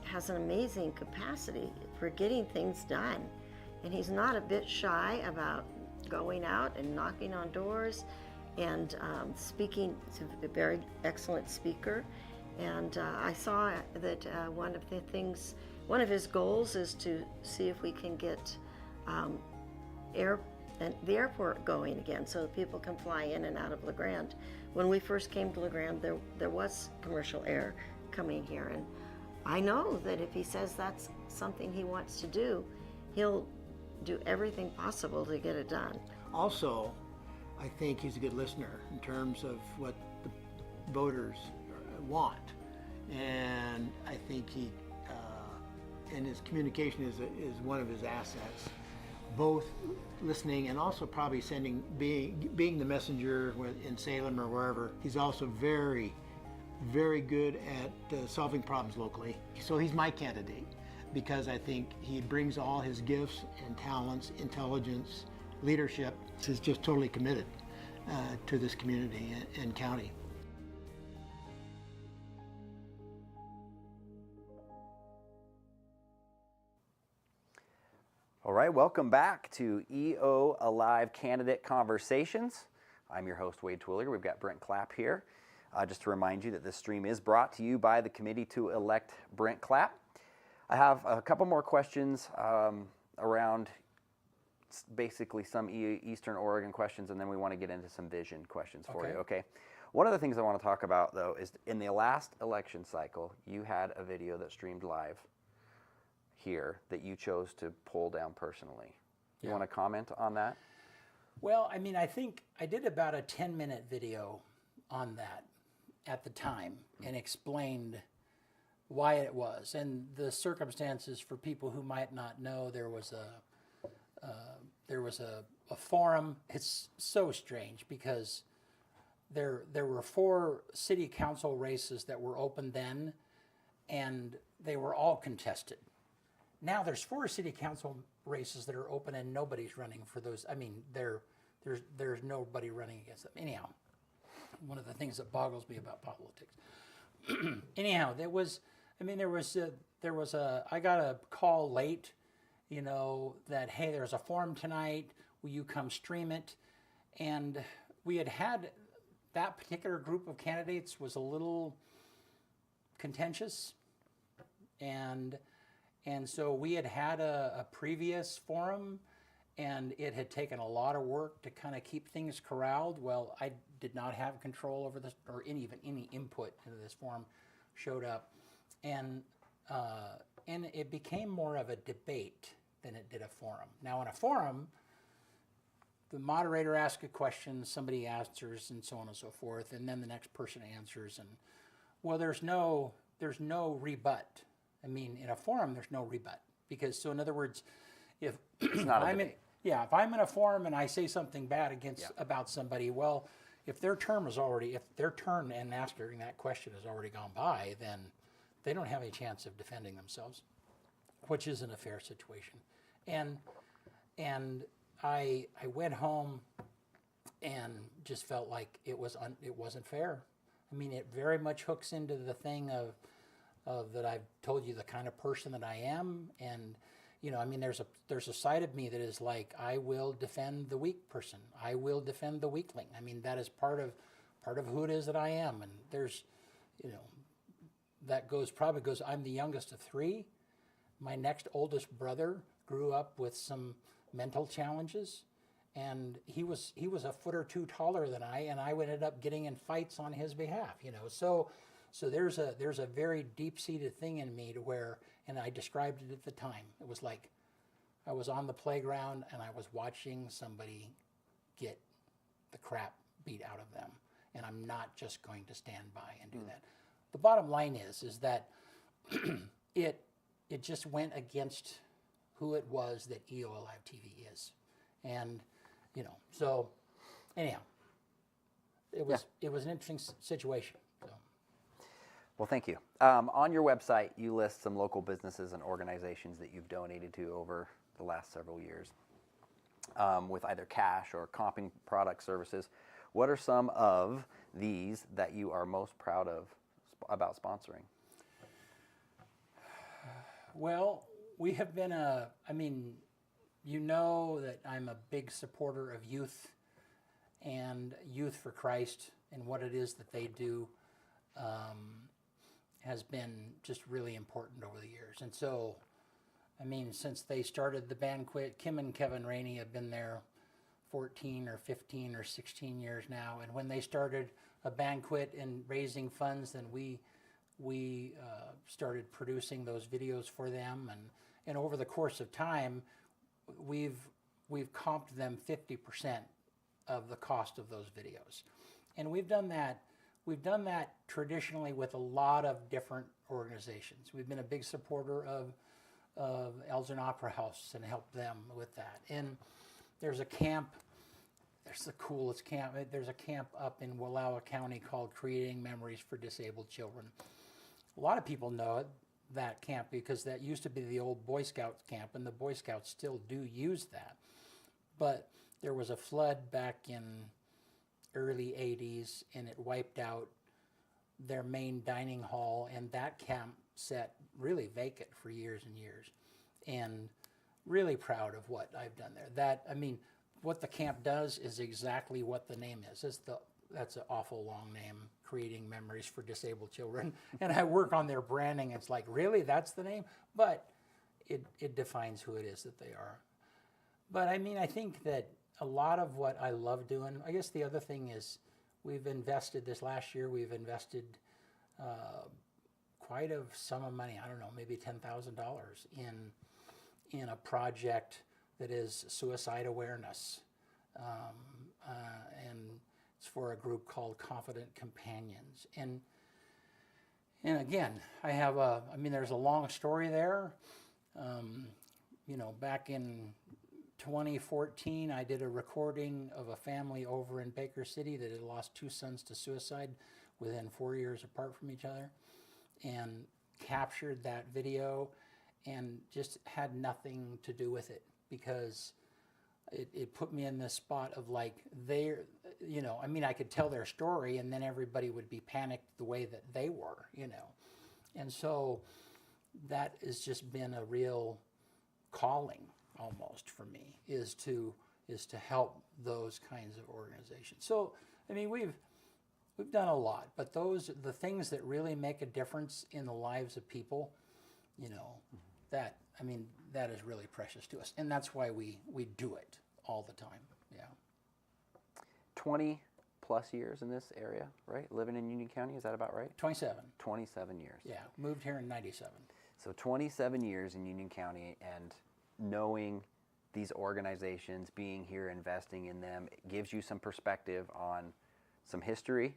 S5: has an amazing capacity for getting things done, and he's not a bit shy about going out and knocking on doors and speaking. He's a very excellent speaker, and I saw that one of his goals is to see if we can get the airport going again so that people can fly in and out of LeGrand. When we first came to LeGrand, there was commercial air coming here, and I know that if he says that's something he wants to do, he'll do everything possible to get it done.
S6: Also, I think he's a good listener in terms of what the voters want. And I think he, and his communication is one of his assets, both listening and also probably being the messenger in Salem or wherever. He's also very, very good at solving problems locally. So he's my candidate because I think he brings all his gifts and talents, intelligence, leadership. He's just totally committed to this community and county.
S1: All right, welcome back to EO Alive Candidate Conversations. I'm your host, Wade Twilliger. We've got Brent Clapp here. Just to remind you that this stream is brought to you by the committee to elect Brent Clapp. I have a couple more questions around basically some Eastern Oregon questions, and then we want to get into some vision questions for you, okay? One of the things I want to talk about, though, is in the last election cycle, you had a video that streamed live here that you chose to pull down personally. You want to comment on that?
S2: Well, I mean, I think I did about a 10-minute video on that at the time and explained why it was and the circumstances for people who might not know. There was a forum. It's so strange because there were 4 city council races that were open then, and they were all contested. Now there's 4 city council races that are open and nobody's running for those. I mean, there's nobody running against them. Anyhow, one of the things that boggles me about politics. Anyhow, I got a call late, that, hey, there's a forum tonight. Will you come stream it? And we had that particular group of candidates was a little contentious, and so we had a previous forum, and it had taken a lot of work to kind of keep things corralled. Well, I did not have control over this, or any input into this forum showed up, and it became more of a debate than it did a forum. Now, in a forum, the moderator asks a question, somebody answers, and so on and so forth, and then the next person answers, and well, there's no rebut. I mean, in a forum, there's no rebut because, so in other words, if I'm in a forum and I say something bad about somebody, well, if their turn and answering that question has already gone by, then they don't have any chance of defending themselves, which isn't a fair situation. And I went home and just felt like it wasn't fair. I mean, it very much hooks into the thing of that I've told you the kind of person that I am, and I mean, there's a side of me that is like, I will defend the weak person. I will defend the weakling. I mean, that is part of who it is that I am. And there's, that probably goes. I'm the youngest of 3. My next oldest brother grew up with some mental challenges, and he was a foot or 2 taller than I, and I ended up getting in fights on his behalf. So there's a very deep-seated thing in me to where, and I described it at the time. It was like I was on the playground and I was watching somebody get the crap beat out of them, and I'm not just going to stand by and do that. The bottom line is that it just went against who it was that EO Alive TV is, and so anyhow, it was an interesting situation. So.
S1: Well, thank you. On your website, you list some local businesses and organizations that you've donated to over the last several years with either cash or comping product services. What are some of these that you are most proud of about sponsoring?
S2: Well, we have been that I'm a big supporter of youth and Youth for Christ, and what it is that they do has been just really important over the years. And so, since they started the banquet, Kim and Kevin Rainey have been there 14 or 15 or 16 years now. And when they started a banquet and raising funds, then we started producing those videos for them. And over the course of time, we've comped them 50% of the cost of those videos. And we've done that traditionally with a lot of different organizations. We've been a big supporter of Elgin Opera House and helped them with that. And there's a camp, there's the coolest camp, there's a camp up in Wallowa County called Creating Memories for Disabled Children. A lot of people know that camp because that used to be the old Boy Scout camp, and the Boy Scouts still do use that. But there was a flood back in early 80s, and it wiped out their main dining hall, and that camp sat really vacant for years and years. And really proud of what I've done there. What the camp does is exactly what the name is. That's an awful long name, Creating Memories for Disabled Children. And I work on their branding. It's like, really, that's the name? But it defines who it is that they are. But I think that a lot of what I love doing, I guess the other thing is this last year, we've invested quite a sum of money, I don't know, maybe $10,000 in a project that is suicide awareness. And it's for a group called Confident Companions. And again, there's a long story there. Back in 2014, I did a recording of a family over in Baker City that had lost 2 sons to suicide within 4 years apart from each other, and captured that video and just had nothing to do with it because it put me in this spot of like, I could tell their story and then everybody would be panicked the way that they were, And so that has just been a real calling almost for me, is to help those kinds of organizations. So, we've done a lot, but the things that really make a difference in the lives of people, that is really precious to us. And that's why we do it all the time. Yeah.
S1: 20 plus years in this area, right? Living in Union County, is that about right?
S2: 27.
S1: 27 years.
S2: Yeah, moved here in 97.
S1: So 27 years in Union County, and knowing these organizations, being here, investing in them, it gives you some perspective on some history,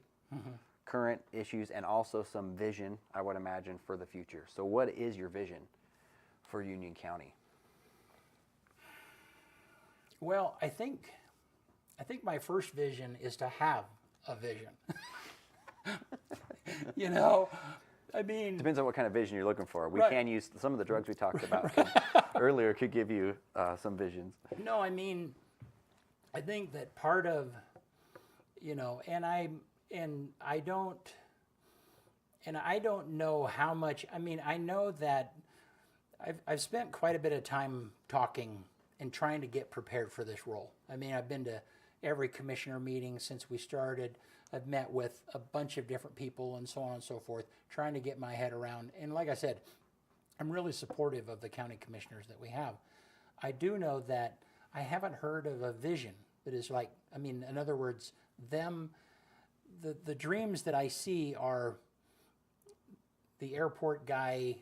S1: current issues, and also some vision, I would imagine, for the future. So what is your vision for Union County?
S2: Well, I think my first vision is to have a vision.
S1: Depends on what kind of vision you're looking for. We can use some of the drugs we talked about earlier could give you some visions.
S2: No, I think that part of, I don't know how much. I know that I've spent quite a bit of time talking and trying to get prepared for this role. I've been to every commissioner meeting since we started. I've met with a bunch of different people and so on and so forth, trying to get my head around. And like I said, I'm really supportive of the county commissioners that we have. I do know that I haven't heard of a vision that is like, in other words, the dreams that I see are the airport guy,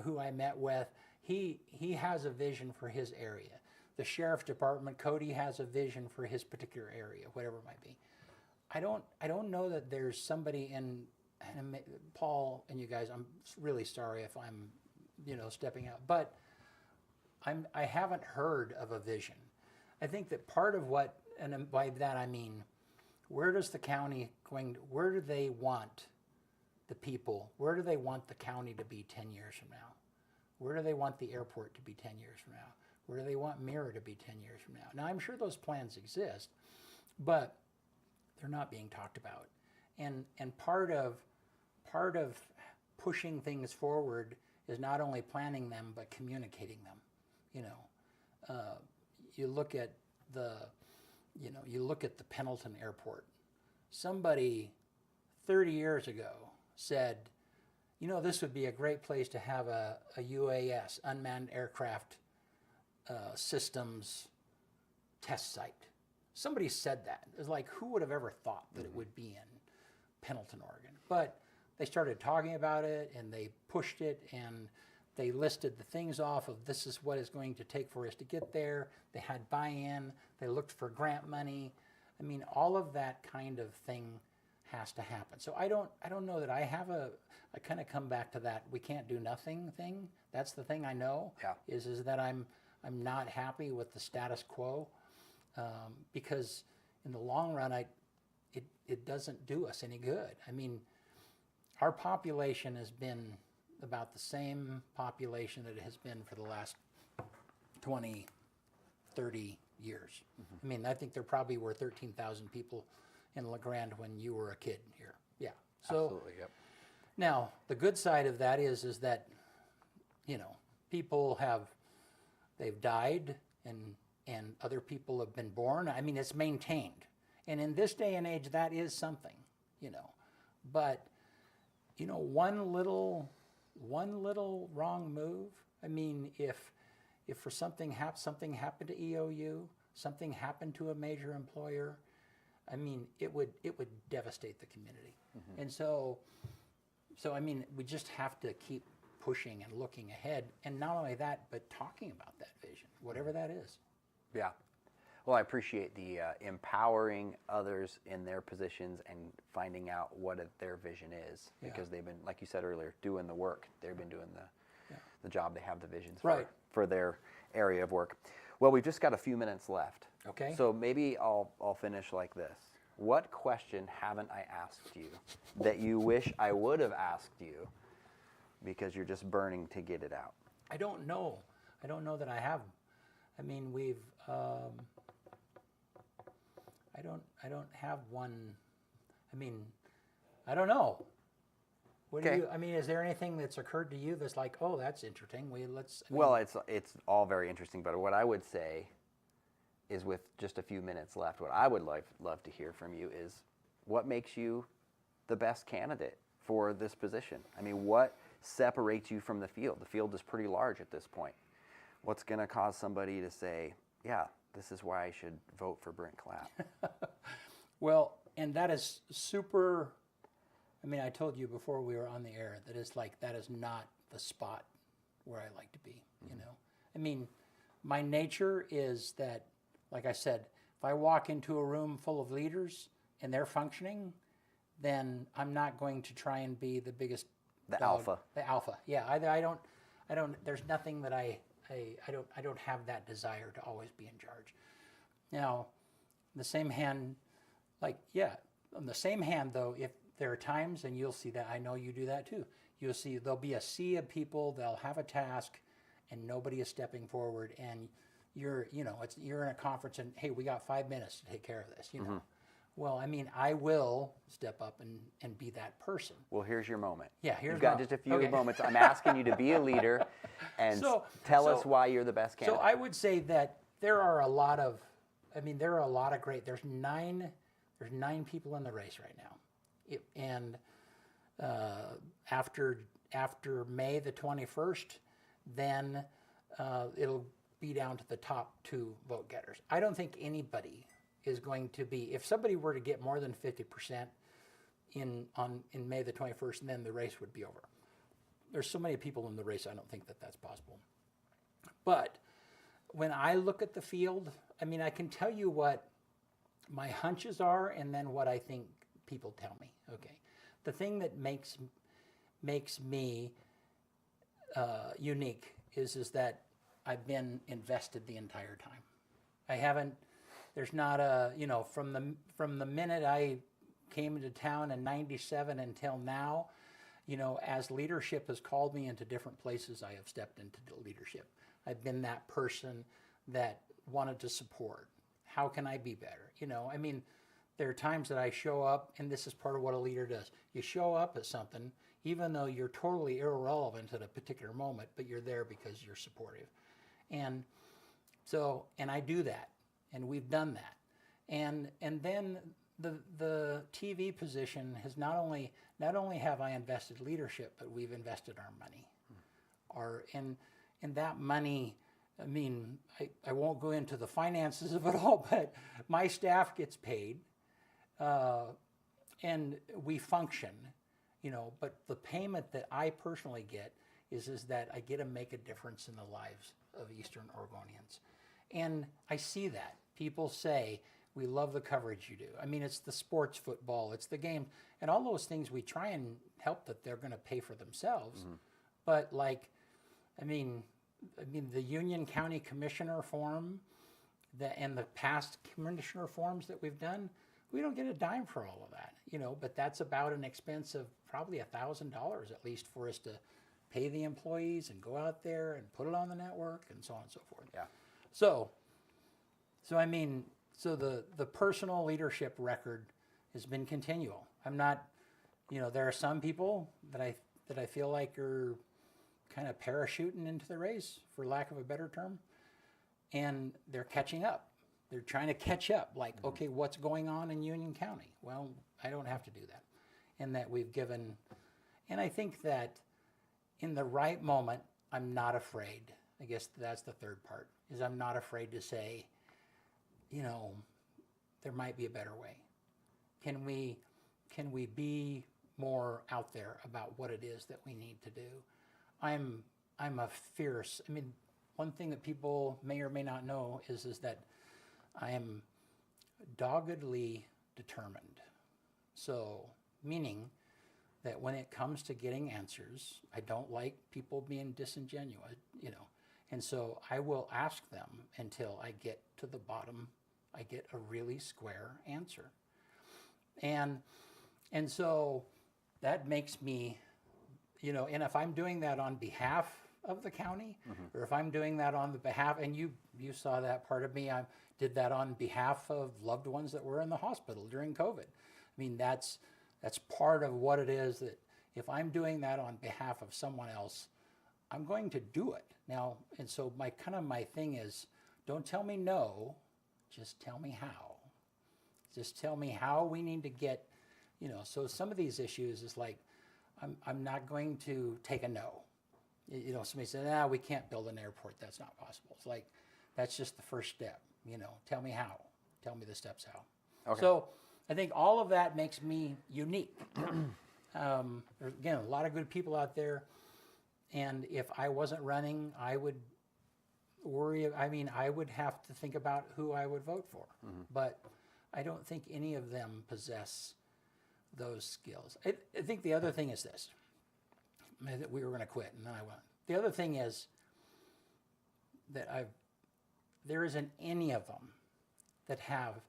S2: who I met with. He has a vision for his area. The sheriff department, Cody, has a vision for his particular area, whatever it might be. I don't know that there's somebody and Paul and you guys, I'm really sorry if I'm, stepping out, but I haven't heard of a vision. I think that part of what, and by that I mean, where does the county where do they want the people, where do they want the county to be 10 years from now? Where do they want the airport to be 10 years from now? Where do they want Mirror to be 10 years from now? Now, I'm sure those plans exist, but they're not being talked about. And part of pushing things forward is not only planning them, but communicating them. You look at the Pendleton Airport. Somebody 30 years ago said, this would be a great place to have a UAS, unmanned aircraft systems test site. Somebody said that. It's like, who would have ever thought that it would be in Pendleton, Oregon? But they started talking about it, and they pushed it, and they listed the things off of this is what it's going to take for us to get there. They had buy-in. They looked for grant money. I mean, all of that kind of thing has to happen. So I don't know that I have I kind of come back to that we can't do nothing thing. That's the thing I know.
S1: Yeah.
S2: Is that I'm not happy with the status quo, because in the long run it doesn't do us any good. I mean, our population has been about the same population that it has been for the last 20, 30 years. I mean, I think there probably were 13,000 people in La Grande when you were a kid here. Yeah. So
S1: Absolutely, yep.
S2: now the good side of that is that, you know, people they've died and other people have been born. I mean, it's maintained. And in this day and age, that is something, you know. But, you know, one little wrong move. I mean, if for something happened to EOU, something happened to a major employer, I mean, it would devastate the community. And so I mean, we just have to keep pushing and looking ahead, and not only that, but talking about that vision, whatever that is.
S1: Yeah. Well, I appreciate the empowering others in their positions and finding out what their vision is, because they've been, like you said earlier, doing the work. They've been doing the job. They have the visions for their area of work. Well, we've just got a few minutes left.
S2: Okay.
S1: So maybe I'll finish like this. What question haven't I asked you that you wish I would have asked you because you're just burning to get it out?
S2: I don't know. I don't know that I have. I mean, we've. I don't have one. I mean, I don't know. What do you? I mean, is there anything that's occurred to you that's like, oh, that's interesting?
S1: Well, it's all very interesting, but what I would say is, with just a few minutes left, what I would love to hear from you is what makes you the best candidate for this position. I mean, what separates you from the field? The field is pretty large at this point. What's going to cause somebody to say, yeah, this is why I should vote for Brent Clapp?
S2: Well, and that is super. I mean, I told you before we were on the air that that is not the spot where I like to be. You know, I mean, my nature is that, like I said, if I walk into a room full of leaders and they're functioning, then I'm not going to try and be the biggest
S1: Alpha.
S2: The alpha. Yeah, I don't. There's nothing that I don't have that desire to always be in charge. Now, on the same hand, on the same hand though, if there are times, and you'll see that, I know you do that too, you'll see there'll be a sea of people, they'll have a task, and nobody is stepping forward, and you're in a conference, and hey, we got 5 minutes to take care of this, you know. Well, I mean, I will step up and be that person.
S1: Well, here's your moment.
S2: Yeah,
S1: You've got just a few moments. I'm asking you to be a leader and tell us why you're the best candidate.
S2: So I would say that there are a lot of great. There's nine people in the race right now, and after May the 21st, then it'll be down to the top 2 vote getters. I don't think anybody is going to be, if somebody were to get more than 50% in May the 21st, then the race would be over. There's so many people in the race, I don't think that that's possible. But when I look at the field, I mean, I can tell you what my hunches are and then what I think people tell me. Okay, the thing that makes me unique is that I've been invested the entire time. I haven't. There's not a, you know, from the minute I came into town in '97 until now, you know, as leadership has called me into different places, I have stepped into leadership. I've been that person that wanted to support. How can I be better? You know, I mean, there are times that I show up, and this is part of what a leader does. You show up at something, even though you're totally irrelevant at a particular moment, but you're there because you're supportive. And so, and I do that. And we've done that, and then the TV position has not only have I invested leadership, but we've invested our money, and that money. I mean, I won't go into the finances of it all, but my staff gets paid, and we function, you know. But the payment that I personally get is that I get to make a difference in the lives of Eastern Oregonians. And I see that. People say, we love the coverage you do. I mean, it's the sports football, it's the game, and all those things we try and help that they're going to pay for themselves. But like, I mean, the Union County Commissioner Forum and the past commissioner forums that we've done, we don't get a dime for all of that, you know, but that's about an expense of probably $1,000 at least for us to pay the employees and go out there and put it on the network and so on and so forth.
S1: Yeah.
S2: So I mean, so the personal leadership record has been continual. I'm not, you know, there are some people that I feel like are kind of parachuting into the race, for lack of a better term, and they're catching up. They're trying to catch up, like, okay, what's going on in Union County? Well, I don't have to do that. And that we've given, and I think that in the right moment, I'm not afraid. I guess that's the third part, is I'm not afraid to say, you know, there might be a better way. Can we be more out there about what it is that we need to do? I'm a fierce, I mean, one thing that people may or may not know is that I am doggedly determined. So, meaning that when it comes to getting answers, I don't like people being disingenuous, you know. And so I will ask them until I get to the bottom, I get a really square answer. And so that makes me, you know, and if I'm doing that on behalf of the county, or if I'm doing that on the behalf, and you saw that part of me, I did that on behalf of loved ones that were in the hospital during COVID. I mean, that's part of what it is, that if I'm doing that on behalf of someone else, I'm going to do it. Now, and so my thing is, don't tell me no, just tell me how. Just tell me how we need to get, you know, so some of these issues is like, I'm not going to take a no. You know, somebody said, we can't build an airport, that's not possible. It's like, that's just the first step, you know, tell me how. Tell me the steps how.
S1: Okay.
S2: So I think all of that makes me unique. There's, again, a lot of good people out there, and if I wasn't running, I would worry, I mean, I would have to think about who I would vote for. But I don't think any of them possess those skills. I think the other thing is this. We were going to quit, and then I went. The other thing is that there isn't any of them that have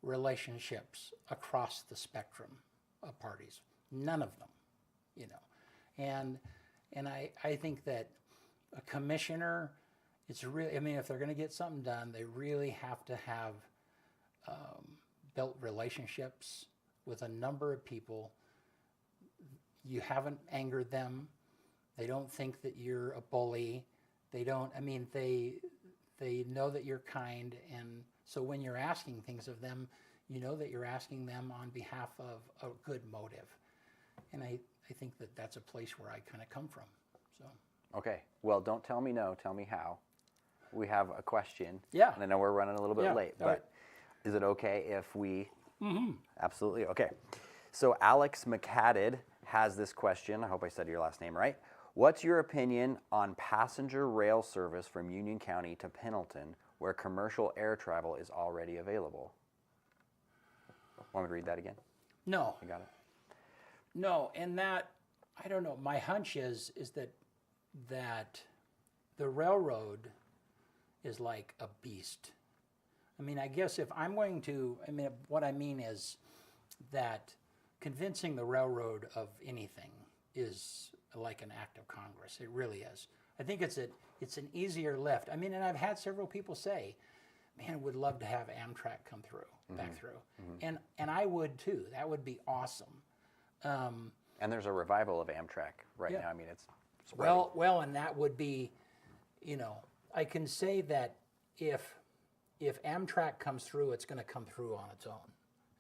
S2: relationships across the spectrum of parties. None of them, you know. And I think that a commissioner, it's really, I mean, if they're going to get something done, they really have to have built relationships with a number of people. You haven't angered them. They don't think that you're a bully. They don't, I mean, they know that you're kind. And so when you're asking things of them, you know that you're asking them on behalf of a good motive. And I think that that's a place where I kind of come from. So.
S1: Okay. Well, don't tell me no. Tell me how. We have a question.
S2: Yeah.
S1: And I know we're running a little bit late,
S2: all
S1: but
S2: right.
S1: is it okay if we? Absolutely. Okay. So Alex McCadded has this question. I hope I said your last name right. What's your opinion on passenger rail service from Union County to Pendleton, where commercial air travel is already available? Want me to read that again?
S2: No.
S1: You got it?
S2: No, and that, I don't know, my hunch is that the railroad is like a beast. I mean, I guess if I'm going to, I mean, what I mean is that convincing the railroad of anything is like an act of Congress. It really is. I think it's an easier lift. I mean, and I've had several people say, man, would love to have Amtrak come through, back through. And I would too. That would be awesome.
S1: And there's a revival of Amtrak right
S2: Yeah.
S1: now. I mean, it's spreading.
S2: Well, and that would be, you know, I can say that if Amtrak comes through, it's going to come through on its own.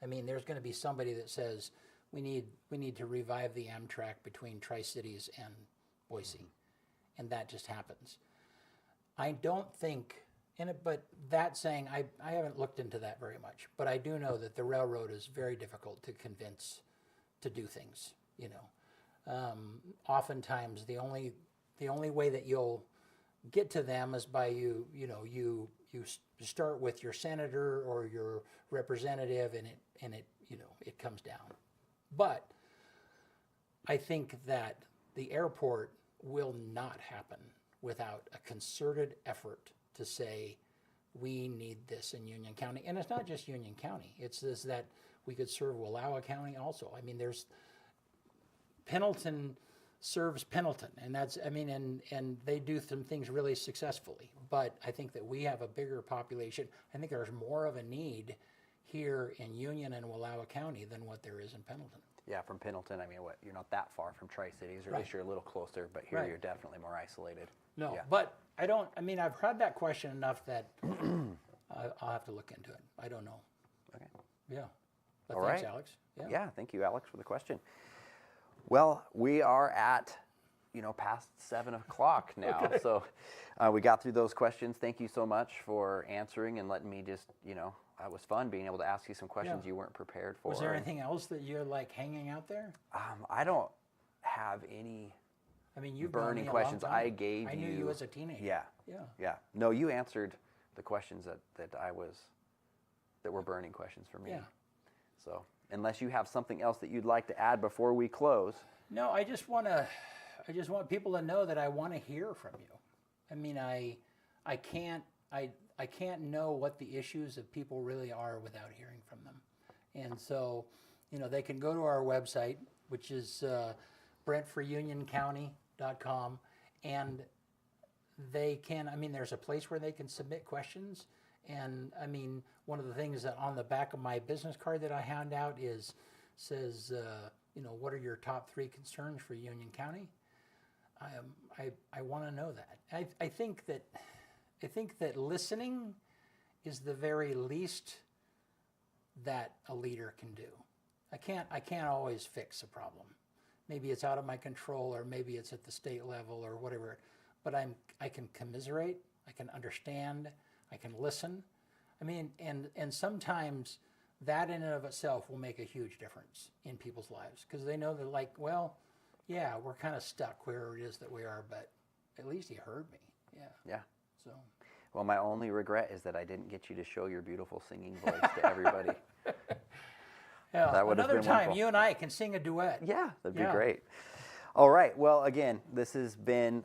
S2: I mean, there's going to be somebody that says we need to revive the Amtrak between Tri-Cities and Boise, and that just happens. I don't think, but that saying, I haven't looked into that very much, but I do know that the railroad is very difficult to convince to do things. You know, oftentimes the only the only way that you'll get to them is by you start with your senator or your representative, and it comes down. But I think that the airport will not happen without a concerted effort to say, we need this in Union County. And it's not just Union County. It's this that we could serve Wallowa County also. I mean, there's Pendleton serves Pendleton, and that's, I mean, and they do some things really successfully. But I think that we have a bigger population. I think there's more of a need here in Union and Wallowa County than what there is in Pendleton.
S1: Yeah, from Pendleton, I mean, you're not that far from Tri-Cities, or at least you're a little closer, but here
S2: Right.
S1: you're definitely more isolated.
S2: No,
S1: Yeah.
S2: but I've heard that question enough that I'll have to look into it. I don't know.
S1: Okay.
S2: Yeah. But
S1: All
S2: thanks,
S1: right.
S2: Alex.
S1: Yeah, thank you, Alex, for the question. Well, we are at, past 7 o'clock now.
S2: Okay.
S1: So we got through those questions. Thank you so much for answering and letting me just, it was fun being able to ask you some questions
S2: Yeah.
S1: you weren't prepared for.
S2: Was there anything else that you're like hanging out there?
S1: I don't have any
S2: I mean, you've known
S1: burning
S2: me a long
S1: questions.
S2: time.
S1: I gave
S2: I
S1: you.
S2: knew you as a teenager.
S1: Yeah.
S2: Yeah.
S1: Yeah. No, you answered the questions that were burning questions for me.
S2: Yeah.
S1: So unless you have something else that you'd like to add before we close.
S2: No, I just want people to know that I want to hear from you. I mean, I can't know what the issues of people really are without hearing from them. And so, they can go to our website, which is brentforunioncounty.com, and they can, there's a place where they can submit questions. And one of the things that on the back of my business card that I hand out says, what are your top 3 concerns for Union County? I want to know that. I think that listening is the very least that a leader can do. I can't always fix a problem. Maybe it's out of my control, or maybe it's at the state level or whatever. But I can commiserate, I can understand, I can listen. And sometimes that in and of itself will make a huge difference in people's lives, because they know they're like, well, yeah, we're kind of stuck where it is that we are, but at least he heard me. Yeah.
S1: Yeah.
S2: So.
S1: Well, my only regret is that I didn't get you to show your beautiful singing voice to everybody.
S2: Yeah.
S1: That would have
S2: Another
S1: been
S2: time,
S1: wonderful.
S2: you and I can sing a duet.
S1: Yeah, that'd be
S2: Yeah.
S1: great. All right. Well, again, this has been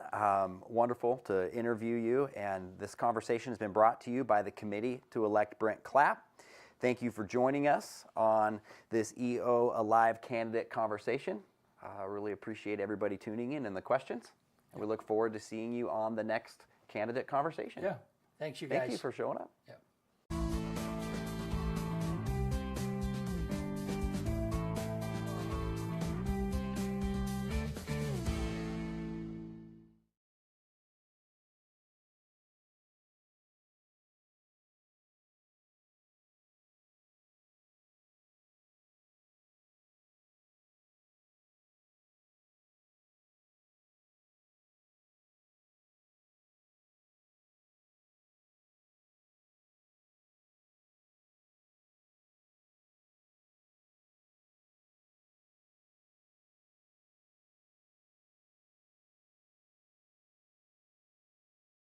S1: wonderful to interview you, and this conversation has been brought to you by the committee to elect Brent Clapp. Thank you for joining us on this EO Alive candidate conversation. I really appreciate everybody tuning in and the questions. And we look forward to seeing you on the next candidate conversation.
S2: Yeah. Thanks, you guys.
S1: Thank you for showing up.
S2: Yeah.